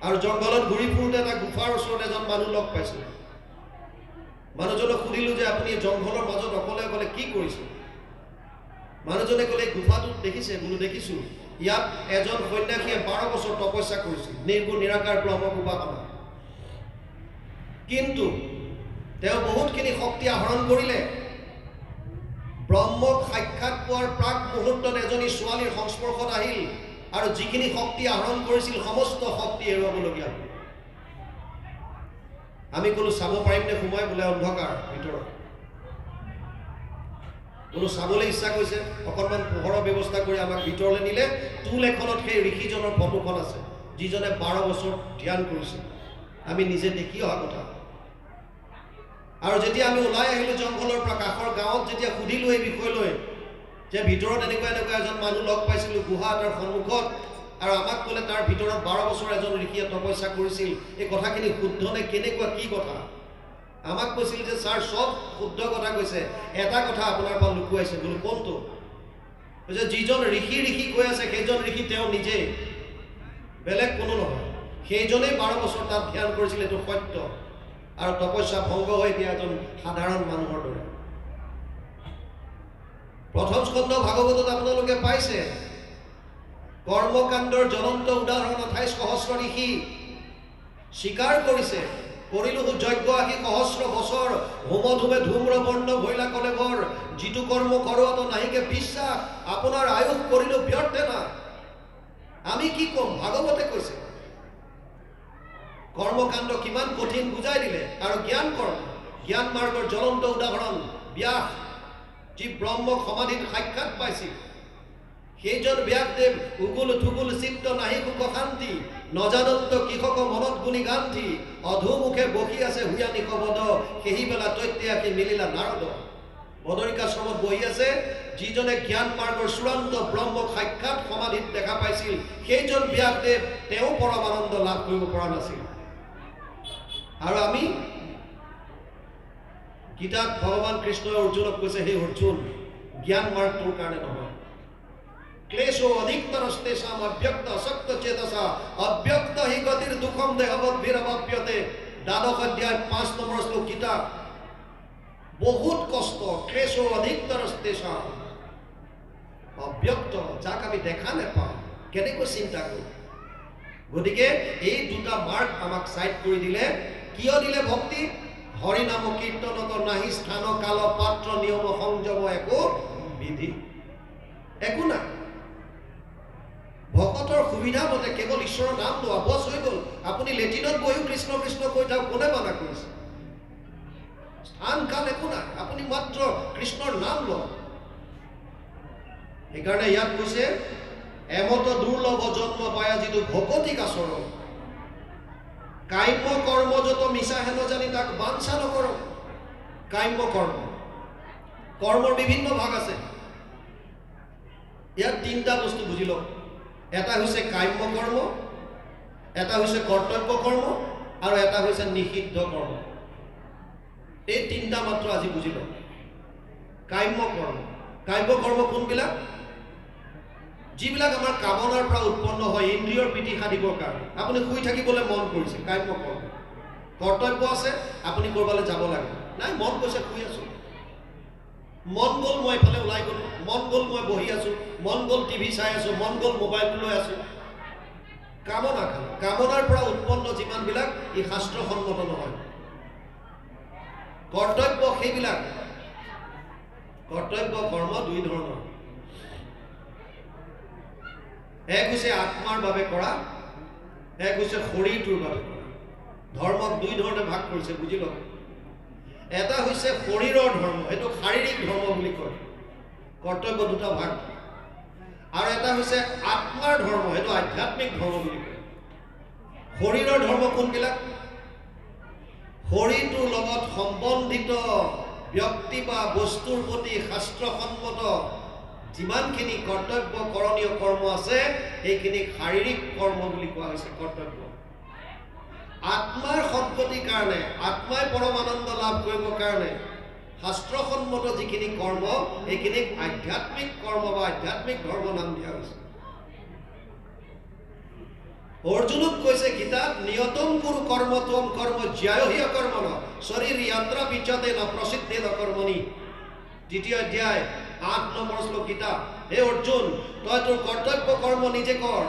আৰু জংঘলত ঘূৰি ফুৰোঁতে এটা গুফাৰ ওচৰত এজন মানুহ লগ পাইছিল। মানুহজনক সুধিলোঁ যে আপুনি জংঘলৰ মাজত অকলে অকলে কি কৰিছে? মানুহজনে ক'লে, গুফাটোত দেখিছে? বোলো দেখিছোঁ। ইয়াত এজন সন্যাসীয়ে 12 বছৰ তপস্যা কৰিছিল, নিৰ্গুণ নিৰাকাৰ ব্ৰহ্মক উপাসনা। কিন্তু তেওঁ বহুতখিনি শক্তি আহৰণ কৰিলে। ব্ৰহ্মক সাক্ষাৎ পোৱাৰ প্ৰাক মুহূৰ্তত এজনী ছোৱালীৰ সংস্পৰ্শত আহিল আৰু যিখিনি শক্তি আহৰণ কৰিছিল সমস্ত শক্তি হেৰুৱাবলগীয়া হ'ল। আমি ক'লো চাব পাৰিমনে সোমাই? বোলে অন্ধকাৰ ভিতৰত। বোলো চাবলৈ ইচ্ছা কৰিছে, অকণমান পোহৰৰ ব্যৱস্থা কৰি আমাক ভিতৰলৈ নিলে। টুল এখনত সেই ঋষিজনৰ ফটোখন আছে, যিজনে 12 বছৰ ধ্যান কৰিছিল। আমি নিজে দেখি অহা কথা। আৰু যেতিয়া আমি ওলাই আহিলোঁ জংঘলৰ পৰা, কাষৰ গাঁৱত যেতিয়া সুধিলোঁ এই বিষয়লৈ, যে ভিতৰত এনেকুৱা এজন মানুহ লগ পাইছিলোঁ গুহা এটাৰ সন্মুখত, আৰু আমাক ক'লে তাৰ ভিতৰত 12 বছৰ এজন ঋষিয়ে তপস্যা কৰিছিল। এই কথাখিনি শুদ্ধ নে কেনেকুৱা, কি কথা? আমাক কৈছিল যে ছাৰ চব শুদ্ধ কথা কৈছে, এটা কথা আপোনাৰ পৰা লুকুৱাইছে। বোলো কোনটো? কৈছে যিজন ঋষি কৈ আছে সেইজন ঋষি তেওঁ নিজেই, বেলেগ কোনো নহয়। সেইজনেই 12 বছৰ তাত ধ্যান কৰিছিল, এইটো সত্য। আৰু তপস্যা ভংগ হৈ এতিয়া এজন সাধাৰণ মানুহৰ দৰে। প্ৰথম স্কন্ধ ভাগৱতত আপোনালোকে পাইছে কৰ্মকাণ্ডৰ জ্বলন্ত উদাহৰণ। 28 সহস্ৰ ঋষি স্বীকাৰ কৰিছে, কৰিলোঁ যজ্ঞ 80 সহস্ৰ বছৰ, হোম ধূমে ধূম্ৰ বৰ্ণ ভৈলা কলেবৰ, যিটো কৰ্ম কৰোৱাত নাহিকে বিশ্বাস, আপোনাৰ আয়ুস কৰিলোঁ ব্যৰ্থে না। আমি কি ক'ম? ভাগৱতে কৈছে। কৰ্মকাণ্ড কিমান কঠিন বুজাই দিলে। আৰু জ্ঞান মাৰ্গৰ জ্বলন্ত উদাহৰণ ব্যাস, যি ব্ৰহ্মক সমাধিত সাক্ষাৎ পাইছিল। সেইজন ব্যাসদেৱ উগুল থুগুল চিত্ত নাহি সুখ শান্তি, নজানন্ত কৃষক মনত গুণি গান্ধি, অধুমুখে বহি আছে হুয়া নিশবদ, সেই বেলা তৈত্যাসী মিলিলা নাৰদ। বদৰিকাশ্ৰমত বহি আছে যিজনে জ্ঞান মাৰ্গৰ চূড়ান্ত ব্ৰহ্মক সাক্ষাৎ সমাধিত দেখা পাইছিল। সেইজন ব্যাসদেৱ, তেওঁ পৰমানন্দ লাভ কৰিব পৰা নাছিল। আৰু আমি গীতাত ভগৱান কৃষ্ণই অৰ্জুনক কৈছে, হে অৰ্জুন, জ্ঞান মাৰ্গ তোৰ কাৰণে নহয়। ক্লেশো অধিকতৰস্তেষাম অব্যক্ত অসক্ত চেতসা অব্যক্ত হি গতিৰ দুঃখম দেহবদ্ভিৰবাপ্যতে। 12 অধ্যায় 5 নম্বৰ শ্লোক গীতা। বহুত কষ্ট। ক্লেশো অধিকতৰস্তেষাম, অব্যক্ত, যাক আমি দেখা নেপাওঁ, কেনেকৈ চিন্তা কৰোঁ। গতিকে এই দুটা মাৰ্গ আমাক চাইড কৰি দিলে। কিয় দিলে? ভক্তি। হৰি নাম কীৰ্তনত নাহি স্থান কাল পাত্ৰ নিয়ম সংযম একো বিধি, একো নাই। ভকতৰ সুবিধা মতে কেৱল ঈশ্বৰৰ নাম লোৱা বছ হৈ গ'ল। আপুনি লেটিনত বহিও কৃষ্ণ কৃষ্ণ কৈ থাকক, কোনে মানা কৰিছে? স্থান কাল একো নাই, আপুনি মাত্ৰ কৃষ্ণৰ নাম লওক। সেইকাৰণে ইয়াত কৈছে এমত দুৰ্লভ জন্ম পায়া যিটো ভকতিক আচৰণ, কাম্য কৰ্ম যত মিছা হেন জানি তাক বাঞ্ছা নকৰ। কাম্য কৰ্ম, কৰ্মৰ বিভিন্ন ভাগ আছে ইয়াত তিনিটা বস্তু বুজি লওক এটা হৈছে কাম্য কৰ্ম এটা হৈছে কৰ্তব্য কৰ্ম আৰু এটা হৈছে নিষিদ্ধ কৰ্ম এই তিনিটা মাত্ৰ আজি বুজি লওক কাম্য কৰ্ম কোনবিলাক যিবিলাক আমাৰ কামনাৰ পৰা উৎপন্ন হয় ইন্দ্ৰিয়ৰ প্ৰীতি সাধিবৰ কাৰণে আপুনি শুই থাকিবলৈ মন কৰিছে কাম্য কৰ্ম কৰ্তব্য আছে আপুনি কৰবালৈ যাব লাগে নাই মন কৈছে শুই আছো মন গ'ল মই এফালে ওলাই গ'লো মন গ'ল মই বহি আছো মন গ'ল টিভি চাই আছো মন গ'ল মোবাইলটো লৈ আছো কামনাৰ পৰা উৎপন্ন যিমানবিলাক ই শাস্ত্ৰসন্মত নহয় কৰ্তব্য সেইবিলাক কৰ্তব্য কৰ্ম দুই ধৰণৰ এক হৈছে আত্মাৰ বাবে কৰা এক হৈছে শৰীৰটোৰ বাবে কৰা ধৰ্মক দুই ধৰণে ভাগ কৰিছে বুজি লওক এটা হৈছে শৰীৰৰ ধৰ্ম এইটো শাৰীৰিক ধৰ্ম বুলি কয় কৰ্তব্য দুটা ভাগ আৰু এটা হৈছে আত্মাৰ ধৰ্ম এইটো আধ্যাত্মিক ধৰ্ম বুলি কয় শৰীৰৰ ধৰ্ম কোনবিলাক শৰীৰটোৰ লগত সম্বন্ধিত ব্যক্তি বা বস্তুৰ প্ৰতি শাস্ত্ৰসন্মত যিমানখিনি কৰ্তব্য কৰণীয় কৰ্ম আছে সেইখিনি শাৰীৰিক কৰ্ম বুলি কোৱা হৈছে কৰ্তব্য আত্মাৰ সদ্গতিৰ কাৰণে আত্মাই পৰম আনন্দ লাভ কৰিবৰ কাৰণে শাস্ত্ৰসন্মত যিখিনি কৰ্ম এইখিনিক আধ্যাত্মিক কৰ্ম বা আধ্যাত্মিক ধৰ্ম নাম দিয়া হৈছে অৰ্জুনক কৈছে গীতাত নিয়তম কুৰু কৰ্ম ত্বম কৰ্ম জ্যায়হি অকৰ্মণ শৰীৰ যাত্ৰা বিচ্যতে ন প্ৰসিদ্ধে নকৰ্মণি দ্বিতীয় অধ্যায় 8 নম্বৰ শ্লোক গীতা হে অৰ্জুন তই তোৰ কৰ্তব্য কৰ্ম নিজে কৰ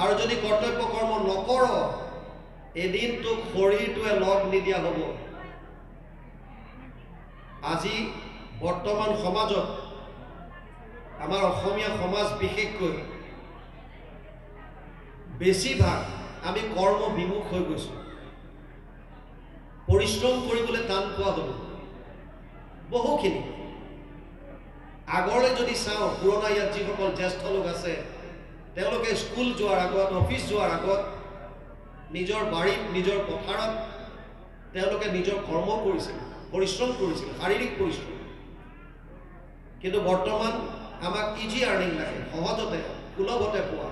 আৰু যদি কৰ্তব্য কৰ্ম নকৰ এদিন তোক শৰীৰটোৱে লগ নিদিয়া হ'ব আজি বৰ্তমান সমাজত আমাৰ অসমীয়া সমাজ বিশেষকৈ বেছিভাগ আমি কৰ্ম বিমুখ হৈ গৈছো পৰিশ্ৰম কৰিবলৈ টান পোৱা হ'ল বহুখিনি আগলৈ যদি চাওঁ পুৰণা ইয়াত যিসকল জ্যেষ্ঠ লোক আছে তেওঁলোকে স্কুল যোৱাৰ আগত অফিচ যোৱাৰ আগত নিজৰ বাৰীত নিজৰ পথাৰত তেওঁলোকে নিজৰ কৰ্ম কৰিছিল পৰিশ্ৰম কৰিছিল শাৰীৰিক পৰিশ্ৰম কিন্তু বৰ্তমান আমাক ইজি আৰ্নিং লাগে সহজতে সুলভতে পোৱা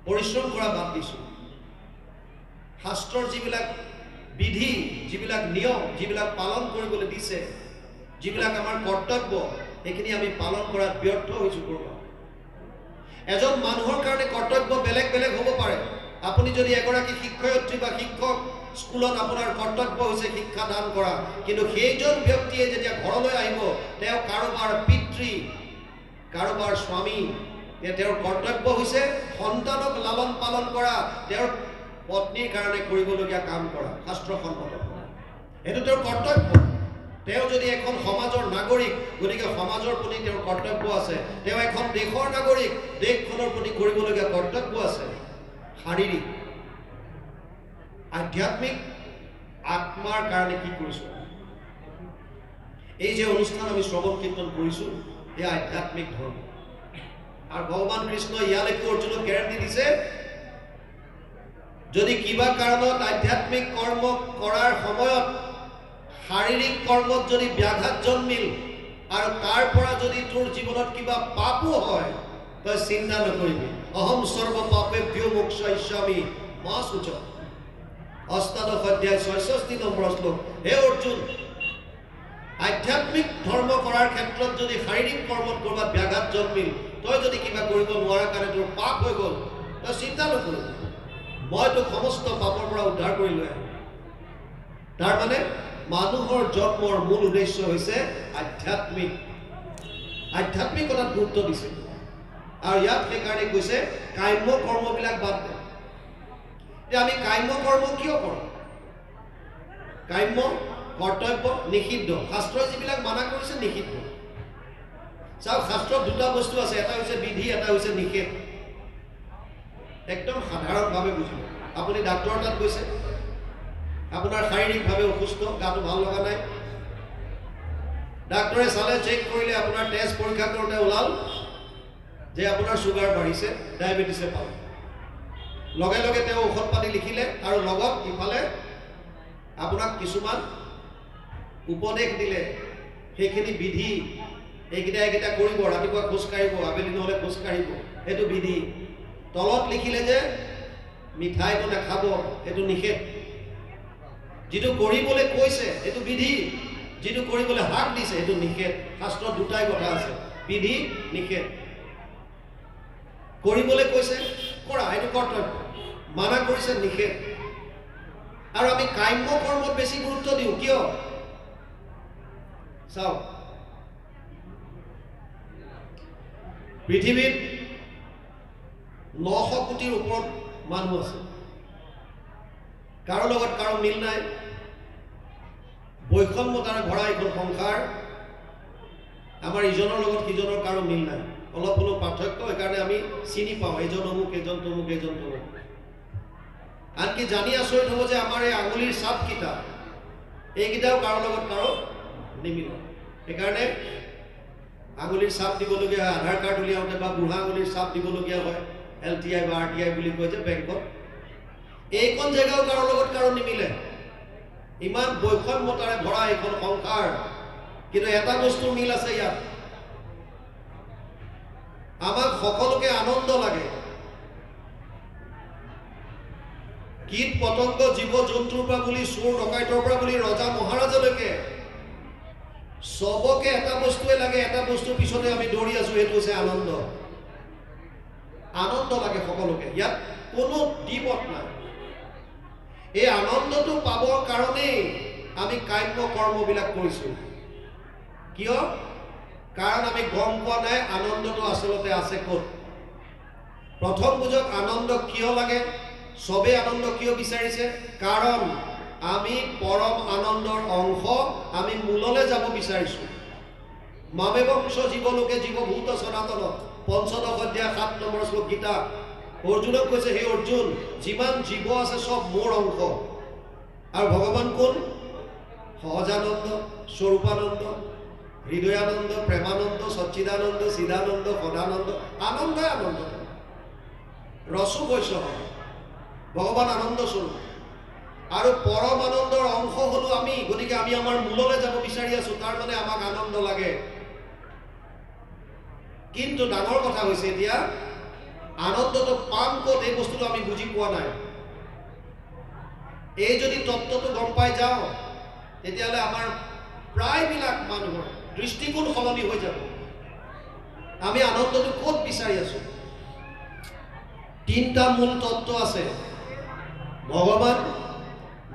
পৰিশ্ৰম কৰা বাদ দিছোঁ শাস্ত্ৰৰ যিবিলাক বিধি যিবিলাক নিয়ম যিবিলাক পালন কৰিবলৈ দিছে যিবিলাক আমাৰ কৰ্তব্য সেইখিনি আমি পালন কৰাত ব্যৰ্থ হৈছোঁ কৰবাত এজন মানুহৰ কাৰণে কৰ্তব্য বেলেগ বেলেগ হ'ব পাৰে আপুনি যদি এগৰাকী শিক্ষয়িত্ৰী বা শিক্ষক স্কুলত আপোনাৰ কৰ্তব্য হৈছে শিক্ষা দান কৰা কিন্তু সেইজন ব্যক্তিয়ে যেতিয়া ঘৰলৈ আহিব তেওঁ কাৰোবাৰ পিতৃ কাৰোবাৰ স্বামী তেওঁৰ কৰ্তব্য হৈছে সন্তানক লালন পালন কৰা তেওঁৰ পত্নীৰ কাৰণে কৰিবলগীয়া কাম কৰা শাস্ত্ৰসন্মত এইটো তেওঁৰ কৰ্তব্য তেওঁ যদি এখন সমাজৰ নাগৰিক গতিকে সমাজৰ প্ৰতি তেওঁৰ কৰ্তব্য আছে তেওঁ এখন দেশৰ নাগৰিক দেশখনৰ প্ৰতি কৰিবলগীয়া কৰ্তব্য আছে শাৰীৰিক আধ্যাত্মিক আত্মাৰ কাৰণে কি কৰিছো এই যে অনুষ্ঠান আমি শ্ৰৱণ কীৰ্তন কৰিছো এই আধ্যাত্মিক ধৰ্ম আৰু ভগৱান কৃষ্ণ ইয়ালৈকে অৰ্জুনক গ্যাৰান্টি দিছে যদি কিবা কাৰণত আধ্যাত্মিক কৰ্ম কৰাৰ সময়ত শাৰীৰিক কৰ্মত যদি ব্যাঘাত জন্মিল আৰু তাৰ পৰা যদি তোৰ জীৱনত কিবা পাপো হয় তই চিন্তা নকৰিবি অহম সৰ্ব পাপেভ্যো মোক্ষয়িষ্যামি মা শুচ অষ্টাদশ অধ্যায় 66 নম্বৰ শ্লোক হে অৰ্জুন আধ্যাত্মিক ধৰ্ম কৰাৰ ক্ষেত্ৰত যদি শাৰীৰিক কৰ্মত কৰবাত ব্যাঘাত জন্মিল তই যদি কিবা কৰিব নোৱাৰা কাৰণে তোৰ পাপ হৈ গ'ল তই চিন্তা নকৰিবি মই তোক সমস্ত পাপৰ পৰা উদ্ধাৰ কৰি লৈ আহিম তাৰ মানে মানুহৰ জন্মৰ মূল উদ্দেশ্য হৈছে আধ্যাত্মিকতাত গুৰুত্ব দিছে আৰু ইয়াত সেইকাৰণে কৈছে কাম্য কৰ্মবিলাক বাদ দে যে আমি কাম্য কৰ্ম কিয় কৰোঁ কাম্য কৰ্তব্য নিষিদ্ধ শাস্ত্ৰই যিবিলাক মানা কৰিছে নিষিদ্ধ চাওক শাস্ত্ৰত দুটা বস্তু আছে এটা হৈছে বিধি এটা হৈছে নিষেধ একদম সাধাৰণভাৱে বুজিব আপুনি ডাক্তৰৰ তাত গৈছে আপোনাৰ শাৰীৰিকভাৱে অসুস্থ গাটো ভাল লগা নাই ডাক্তৰে চালে চেক কৰিলে আপোনাৰ টেষ্ট পৰীক্ষা কৰোঁতে ওলাল যে আপোনাৰ চুগাৰ বাঢ়িছে ডায়েবেটিছে পাল লগে লগে তেওঁ ঔষধ পাতি লিখিলে আৰু লগত ইফালে আপোনাক কিছুমান উপদেশ দিলে সেইখিনি বিধি এইকেইটা কৰিব ৰাতিপুৱা খোজ কাঢ়িব আবেলি নহ'লে খোজ কাঢ়িব এইটো বিধি তলত লিখিলে যে মিঠাইটো নাখাব এইটো নিষেধ যিটো কৰিবলৈ কৈছে এইটো বিধি যিটো কৰিবলৈ হাক দিছে এইটো নিষেধ শাস্ত্ৰত দুটাই কথা আছে বিধি নিষেধ কৰিবলৈ কৈছে কৰা এইটো কৰ্তব্য মানা কৰিছে নিষেধ আৰু আমি কাম্য কৰ্মত বেছি গুৰুত্ব দিওঁ কিয় চাওক পৃথিৱীত 900 কোটিৰ ওপৰত মানুহ আছে কাৰো লগত কাৰো মিল নাই বৈষম্যতাৰে ভৰা এখন সংসাৰ আমাৰ ইজনৰ লগত সিজনৰ কাৰো মিল নাই অলপ অলপ পাৰ্থক্য সেইকাৰণে আমি চিনি পাওঁ এজন অমুক এজন তমুক এজন তমুক আনকি জানি আচৰিত হ'ব যে আমাৰ এই আঙুলিৰ চাপকেইটা এইকেইটাও কাৰো লগত কাৰো নিমিলে সেইকাৰণে আঙুলিৰ চাপ দিবলগীয়া হয় আধাৰ কাৰ্ড উলিয়াওঁতে বা বুঢ়া আঙুলিৰ চাপ দিবলগীয়া হয় LTI বা RTI বুলি কয় যে বেংকত এইখন জেগাও কাৰো লগত কাৰো নিমিলে ইমান বৈষম্যতাৰে ভৰা এইখন সংসাৰ কিন্তু এটা বস্তু মিল আছে ইয়াত আমাক সকলোকে আনন্দ লাগে কীট পতংগ জীৱ জন্তুৰ পৰা বুলি চোৰ ডকাইতৰ পৰা বুলি ৰজা মহাৰাজলৈকে সবকে এটা বস্তুৱে লাগে এটা বস্তুৰ পিছতে আমি দৌৰি আছো সেইটো হৈছে আনন্দ আনন্দ লাগে সকলোকে ইয়াত কোনো দ্বিমত নাই এই আনন্দটো পাবৰ কাৰণেই আমি কাম্য কৰ্মবিলাক কৰিছো কিয় কাৰণ আমি গম পোৱা নাই আনন্দটো আচলতে আছে ক'ত প্ৰথম বুজক আনন্দ কিয় লাগে সবে আনন্দ কিয় বিচাৰিছে কাৰণ আমি পৰম আনন্দৰ অংশ আমি মূললৈ যাব বিচাৰিছো মামেবংশ জীৱলোকে জীৱভূত সনাতন পঞ্চদশ অধ্যায় 7 নম্বৰ শ্লোক গীতা অৰ্জুনক কৈছে হে অৰ্জুন যিমান জীৱ আছে সব মোৰ অংশ আৰু ভগৱান কোন সহজানন্দ স্বৰূপানন্দ হৃদয়ানন্দ প্ৰেমানন্দ সচ্চিদানন্দ চিদানন্দ সদানন্দ আনন্দই আনন্দ ৰসো বৈষ্ণৱ ভগৱান আনন্দ স্বৰূপ আৰু পৰম আনন্দৰ অংশ হলো আমি গতিকে আমি আমাৰ মূললৈ যাব বিচাৰি আছো তাৰ মানে আমাক আনন্দ লাগে কিন্তু ডাঙৰ কথা হৈছে এতিয়া আনন্দটো পাম ক'ত এই বস্তুটো আমি বুজি পোৱা নাই এই যদি তত্ত্বটো গম পাই যাওঁ তেতিয়াহ'লে আমাৰ প্ৰায়বিলাক মানুহৰ দৃষ্টিকোণ সলনি হৈ যাব আমি আনন্দটো ক'ত বিচাৰি আছো তিনিটা মূল তত্ত্ব আছে ভগৱান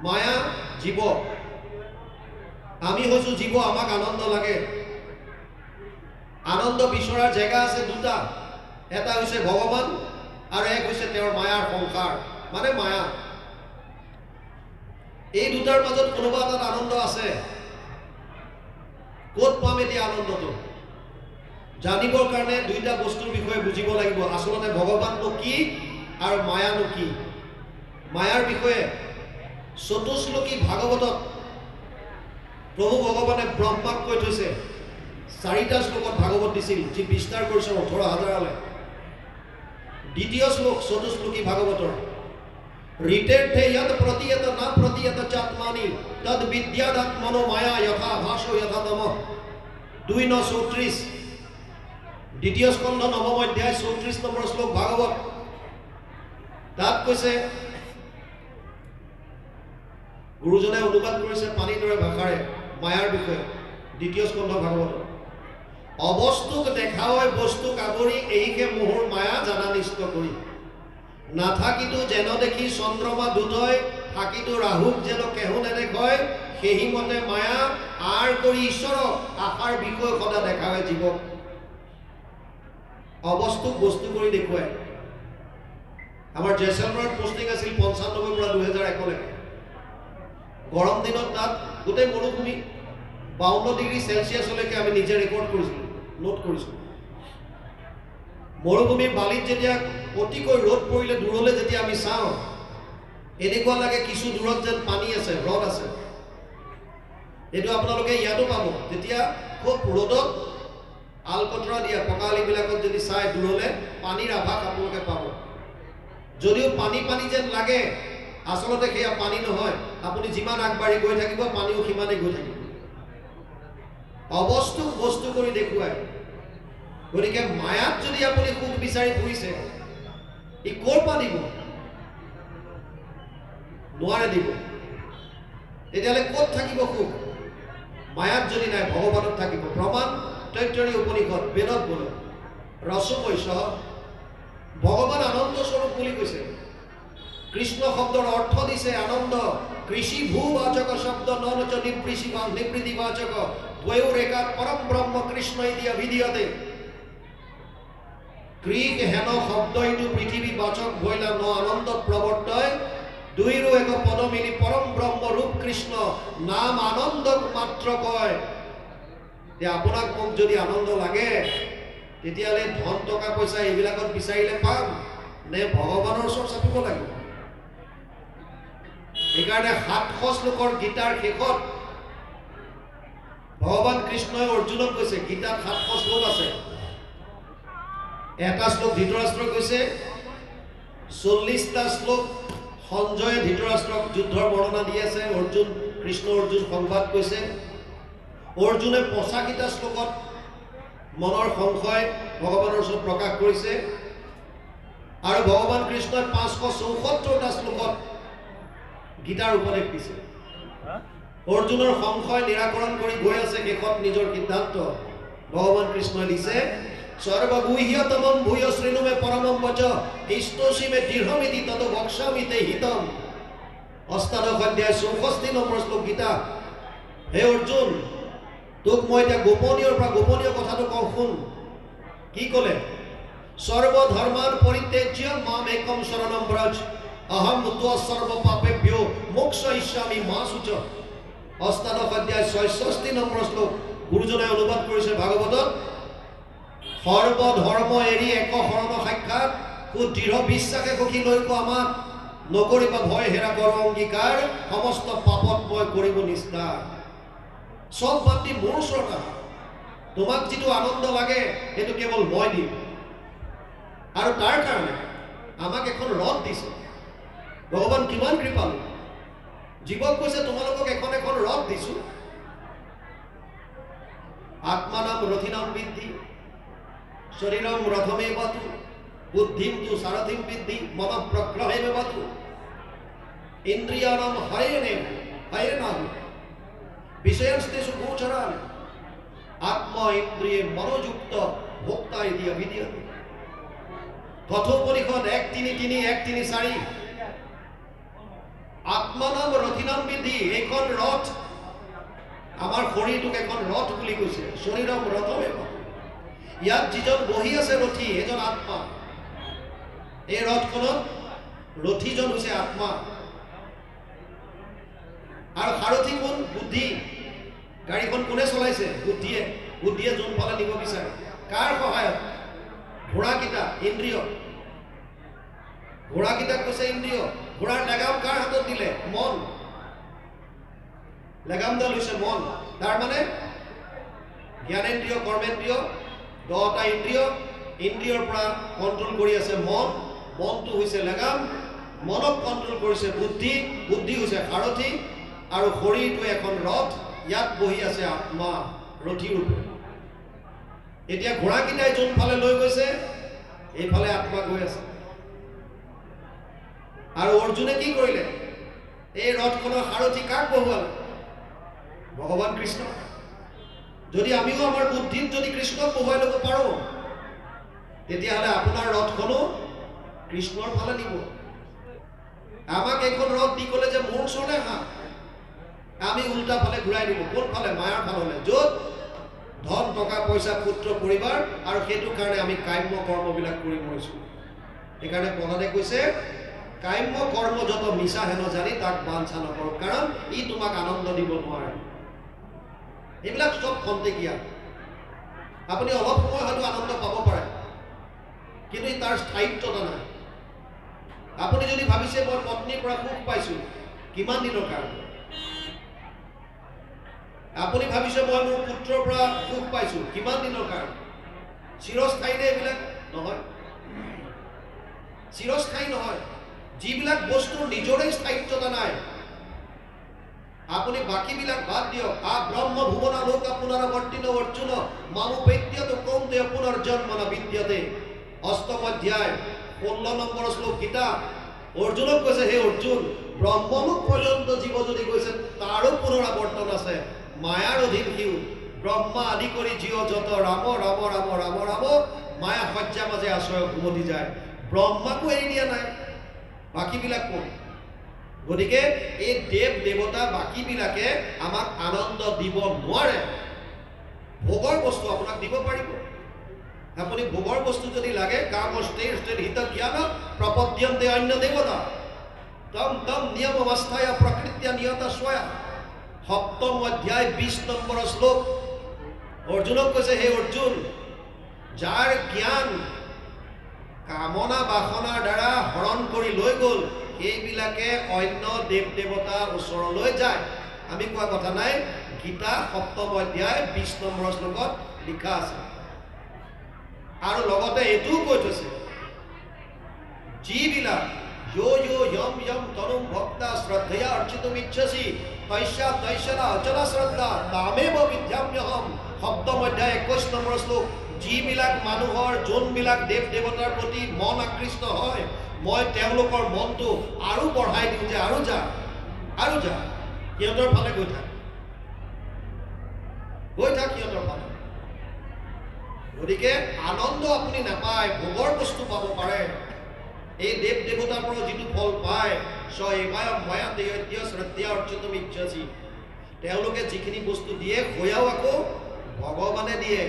মায়া জীৱ আমি হৈছো জীৱ আমাক আনন্দ লাগে আনন্দ বিচৰাৰ জেগা আছে দুটা এটা হৈছে ভগৱান আৰু এক হৈছে তেওঁৰ মায়াৰ সংসাৰ মানে মায়া এই দুটাৰ মাজত কোনোবা এটা আনন্দ আছে ক'ত পাম এতিয়া আনন্দটো জানিবৰ কাৰণে দুইটা বস্তুৰ বিষয়ে বুজিব লাগিব আচলতে ভগৱানটো কি আৰু মায়ানো কি মায়াৰ বিষয়ে চতুশ্লোকী ভাগৱতত প্ৰভু ভগৱানে ব্ৰহ্মাক কৈ থৈছে 4টা শ্লোকত ভাগৱত দিছিল যি বিস্তাৰ কৰিছে 18,000লৈ দ্বিতীয় শ্লোক চতুশ্লোকী ভাগৱতৰ ঋতেৰ্থে যৎ প্ৰতীয়ত ন প্ৰতীয়ত চাত্মানি তদ বিদ্যাদাত্মনো মায়া যথা ভাসো যথা তমঃ 2:34 দ্বিতীয় স্কন্ধ 9ম অধ্যায় 34 নম্বৰ শ্লোক ভাগৱত তাত কৈছে গুৰুজনে অনুবাদ কৰিছে পানীৰ দৰে ভাষাৰে মায়াৰ বিষয়ে দ্বিতীয় স্কন্ধ ভাগৱত অবস্তুক দেখাওয় বস্তুক আৱৰি এইকে মোহৰ মায়া জানা নিষ্ট কৰি নাথাকিতো যেন দেখি চন্দ্ৰমা দুধয় থাকিতো ৰাহুক যেন কেহু নেদেখয় সেই মতে মায়া আৰ কৰি ঈশ্বৰক আশাৰ বিষয় সদা দেখাওয় জীৱক অবস্তুক বস্তু কৰি দেখুৱায় আমাৰ জয়সালমেৰত পোষ্টিং আছিল 95 পৰা 2001 লৈকে গৰম দিনত তাত গোটেই মৰুভূমি 52 ডিগ্ৰী সেলসিয়াছলৈকে আমি নিজে ৰেকৰ্ড কৰিছিলোঁ নোট কৰিছিলোঁ মৰুভূমিৰ বালিত যেতিয়া অতিকৈ ৰ'দ পৰিলে দূৰলৈ যেতিয়া আমি চাওঁ এনেকুৱা লাগে কিছু দূৰত যেন পানী আছে হ্ৰদ আছে এইটো আপোনালোকে ইয়াতো পাব যেতিয়া খুব ৰ'দত আলকতৰা দিয়া পকালিবিলাকত যদি চাই দূৰলৈ পানীৰ আভাস আপোনালোকে পাব যদিও পানী পানী যেন লাগে আচলতে সেয়া পানী নহয় আপুনি যিমান আগবাঢ়ি গৈ থাকিব পানীও সিমানেই গৈ থাকিব অবস্তুক বস্তু কৰি দেখুৱায় গতিকে মায়াত যদি আপুনি সুখ বিচাৰি ফুৰিছে ই ক'ৰ পৰা দিব নোৱাৰে দিব তেতিয়াহ'লে ক'ত থাকিব সুখ মায়াত যদি নাই ভগৱানত থাকিব প্ৰমাণ তৈত্তৰীয় উপনিষদ বেদত বোলে ৰসমৈষ ভগৱান আনন্দ স্বৰূপ বুলি কৈছে কৃষ্ণ শব্দৰ অৰ্থ দিছে আনন্দ কৃষি ভূবাচক শব্দ ননচ নিবৃত্তিবাচক দ্বয়োৰেকাত পৰম ব্ৰহ্ম কৃষ্ণ ইতি অভিধীয়তে ক্ৰীক হেন শব্দ এইটো পৃথিৱীবাচক ভৈলা ন আনন্দত প্ৰৱৰ্তয় দুইৰো এক পদ মিলি পৰম ব্ৰহ্ম ৰূপ কৃষ্ণ নাম আনন্দক মাত্ৰ কয় যে আপোনাক মোক যদি আনন্দ লাগে তেতিয়াহ'লে ধন টকা পইচা এইবিলাকত বিচাৰিলে পাম নে ভগৱানৰ ওচৰত চাপিব লাগিব সেইকাৰণে 700 শ্লোকৰ গীতাৰ শেষত ভগৱান কৃষ্ণই অৰ্জুনক কৈছে গীতাত 700 শ্লোক আছে এটা শ্লোক ধৃতৰাষ্ট্ৰক কৈছে 40টা শ্লোক সঞ্জয়ে ধৃতৰাষ্ট্ৰক যুদ্ধৰ বৰ্ণনা দি আছে অৰ্জুন কৃষ্ণ অৰ্জুন সংবাদ কৈছে অৰ্জুনে 85টা শ্লোকত মনৰ সংশয় ভগৱানৰ ওচৰত প্ৰকাশ কৰিছে আৰু ভগৱান কৃষ্ণই 574টা শ্লোকত গীতাৰ উপদেশ দিছে অৰ্জুনৰ সংশয় নিৰাকৰণ কৰি গৈ আছে শেষত নিজৰ সিদ্ধান্ত ভগৱান কৃষ্ণই দিছে সৰ্বগুহ্যতমম ভূয় শ্ৰেণুমে পৰমম বচ ইষ্টসীমে দৃঢ়মিতি তত বক্সামিতে হিতম অষ্টাদশ অধ্যায় 64 নম্বৰ শ্লোক গীতা হে অৰ্জুন তোক মই এতিয়া গোপনীয়ৰ পৰা গোপনীয় কথাটো কওঁ শুন কি ক'লে সৰ্বধৰ্মান পৰিত্যাজ্য মাম একম শৰণম ব্ৰজ অহম ত্ব সৰ্ব পাপেভ্যো মোক্ষয়িষ্যামি মা শুচ অষ্টাদশ অধ্যায় 66 নম্বৰ শ্লোক গুৰুজনাই অনুবাদ কৰিছে ভাগৱতত সৰ্বধৰ্ম এৰি এক শৰণ সাক্ষাৎ দৃঢ় বিশ্বাসে সখী লৈকো আমাক নকৰিবা ভয় হেৰা কৰ অংগীকাৰ সমস্ত পাপত মই কৰিব নিষ্ঠাৰ সব বাদ দি মোৰ ওচৰত তোমাক যিটো আনন্দ লাগে সেইটো কেৱল মই দিম আৰু তাৰ কাৰণে আমাক এখন ৰথ দিছে ভগৱান কিমান কৃপালু জীৱক কৈছে তোমালোকক এখন এখন ৰথ দিছো আত্মানাম ৰথিনাম বিদ্ধি শৰীৰম ৰথমেবতু বুদ্ধিম তু সাৰথিম বিদ্ধি মন প্ৰগ্ৰহেমেবতু ইন্দ্ৰিয়ানাম হয়েনাম বিষয়ান্তেষু গোচরান আত্মা ইন্দ্রিয়ে মনোযুক্ত ভোক্তা ইতি অভিধীয়তে কথোপনিষদ 1:3:1:3:4 আত্মানাম ৰথিনাম বিদ্ধি এখন ৰথ আমাৰ শৰীৰটোক এখন ৰথ বুলি কৈছে শৰীৰম ৰথমেবতু ইয়াত যিজন বহি আছে ৰথী এজন আত্মা এই ৰথখনত ৰথীজন হৈছে আত্মা আৰু সাৰথী কোন বুদ্ধি গাড়ীখন কোনে চলাইছে বুদ্ধিয়ে যোনফালে নিব বিচাৰে কাৰ সহায়ত ঘোঁৰাকেইটা ইন্দ্ৰিয় ঘোঁৰাকেইটাক কৈছে ইন্দ্ৰিয় ঘোঁৰাৰ লেগাম কাৰ হাতত দিলে মন লেগামডাল হৈছে মন তাৰ মানে জ্ঞানেন্দ্ৰিয় কৰ্মেন্দ্ৰিয় 10টা ইন্দ্ৰিয়ৰ পৰা কণ্ট্ৰোল কৰি আছে মনটো হৈছে লেগাম মনক কণ্ট্ৰোল কৰিছে বুদ্ধি হৈছে সাৰথী আৰু শৰীৰটো এখন ৰথ ইয়াত বহি আছে আত্মা ৰথী ৰূপে এতিয়া ঘোঁৰাকেইটাই যোনফালে লৈ গৈছে এইফালে আত্মা গৈ আছে আৰু অৰ্জুনে কি কৰিলে এই ৰথখনৰ সাৰথী কাক বহুৱালে ভগৱান কৃষ্ণ যদি আমিও আমাৰ বুদ্ধিত যদি কৃষ্ণক বহুৱাই ল'ব পাৰোঁ তেতিয়াহ'লে আপোনাৰ ৰথখনো কৃষ্ণৰ ফালে নিব আমাক এখন ৰথ দি ক'লে যে মোৰ ওচৰলৈ আহা আমি উল্টা ফালে ঘূৰাই দিব কোনফালে মায়াৰ ফাললৈ য'ত ধন টকা পইচা পুত্ৰ পৰিবাৰ আৰু সেইটো কাৰণে আমি কাম্য কৰ্মবিলাক কৰি মৰিছোঁ সেইকাৰণে প্ৰহ্লাদে কৈছে কাম্য কৰ্ম যত মিছা হেন জানি তাক বাঞ্ছা নকৰক কাৰণ ই তোমাক আনন্দ দিব নোৱাৰে এইবিলাক সব খন্তেকীয়া আপুনি অলপ সময় হয়তো আনন্দ পাব পাৰে কিন্তু তাৰ স্থায়িত্বতা নাই আপুনি যদি ভাবিছে মই পত্নীৰ পৰা সুখ পাইছোঁ কিমান দিনৰ কাৰণে আপুনি ভাবিছে মই মোৰ পুত্ৰৰ পৰা সুখ পাইছোঁ কিমান দিনৰ কাৰণে চিৰস্থায়ী নে এইবিলাক নহয় চিৰস্থায়ী নহয় যিবিলাক বস্তুৰ নিজৰে স্থায়িত্বতা নাই আপুনি বাকীবিলাক বাদ দিয়ক। ব্ৰহ্ম ভুৱনা লোক পুনৰাৱৰ্তিত অৰ্জুন মামুপেত্যতু কৌন্তেয় পুনৰ্জন্মন বিদ্যতে। অষ্টম অধ্যায় 16 নম্বৰ শ্লোক গীতা। অৰ্জুনক কৈছে, হে অৰ্জুন, ব্ৰহ্মলোক পৰ্যন্ত জীৱ যদি গৈছে তাৰো পুনৰাৱৰ্তন আছে। মায়াৰ অধীন সিও ব্ৰহ্মা আদি কৰি জীৱ যত ৰাম ৰাম ৰাম ৰাম ৰাম মায়া সজ্জা মাজে আশ্ৰয় ঘুমতি যায়। ব্ৰহ্মাকো এৰি দিয়া নাই, বাকীবিলাক কোন? গতিকে এই দেৱ দেৱতা বাকীবিলাকে আমাক আনন্দ দিব নোৱাৰে। ভোগৰ বস্তু আপোনাক দিব পাৰিব। আপুনি ভোগৰ বস্তু যদি লাগে, কামস্তে হিত জ্ঞান প্ৰপদ্যন্তে অন্য দেৱতা তম তম নিয়ম অৱস্থায় প্ৰকৃত্য নিয়ত স্বয়া। সপ্তম অধ্যায় 20 নম্বৰ শ্লোক। অৰ্জুনক কৈছে, হে অৰ্জুন, যাৰ জ্ঞান কামনা বাসনাৰ দ্বাৰা হৰণ কৰি লৈ গ'ল, সেইবিলাকে অন্য দেৱ দেৱতাৰ ওচৰলৈ যায়। আমি কোৱা কথা নাই, গীতা সপ্তম অধ্যায় 20 নম্বৰ শ্লোকত লিখা আছে। আৰু লগতে এইটোও কৈ থৈছে, যিবিলাক য়ম য়ম তনুম ভক্তা শ্ৰদ্ধয়া অৰ্চিতুম ইচ্ছসি তস্যা তস্যা অচল শ্ৰদ্ধা তামেব বিদ্যাম্যহম। সপ্তম অধ্যায় 21 নম্বৰ শ্লোক। যিবিলাক মানুহৰ যোনবিলাক দেৱ দেৱতাৰ প্ৰতি মন আকৃষ্ট হয়, মই তেওঁলোকৰ মনটো আৰু বঢ়াই দিওঁ যে আৰু যা সিহঁতৰ ফালে গৈ থাক সিহঁতৰ ফালে। গতিকে আনন্দ আপুনি নাপায়, ভোগৰ বস্তু পাব পাৰে। এই দেৱ দেৱতাৰ পৰা যিটো ফল পায়, তেওঁলোকে যিখিনি বস্তু দিয়ে সেয়াও আকৌ ভগৱানে দিয়ে।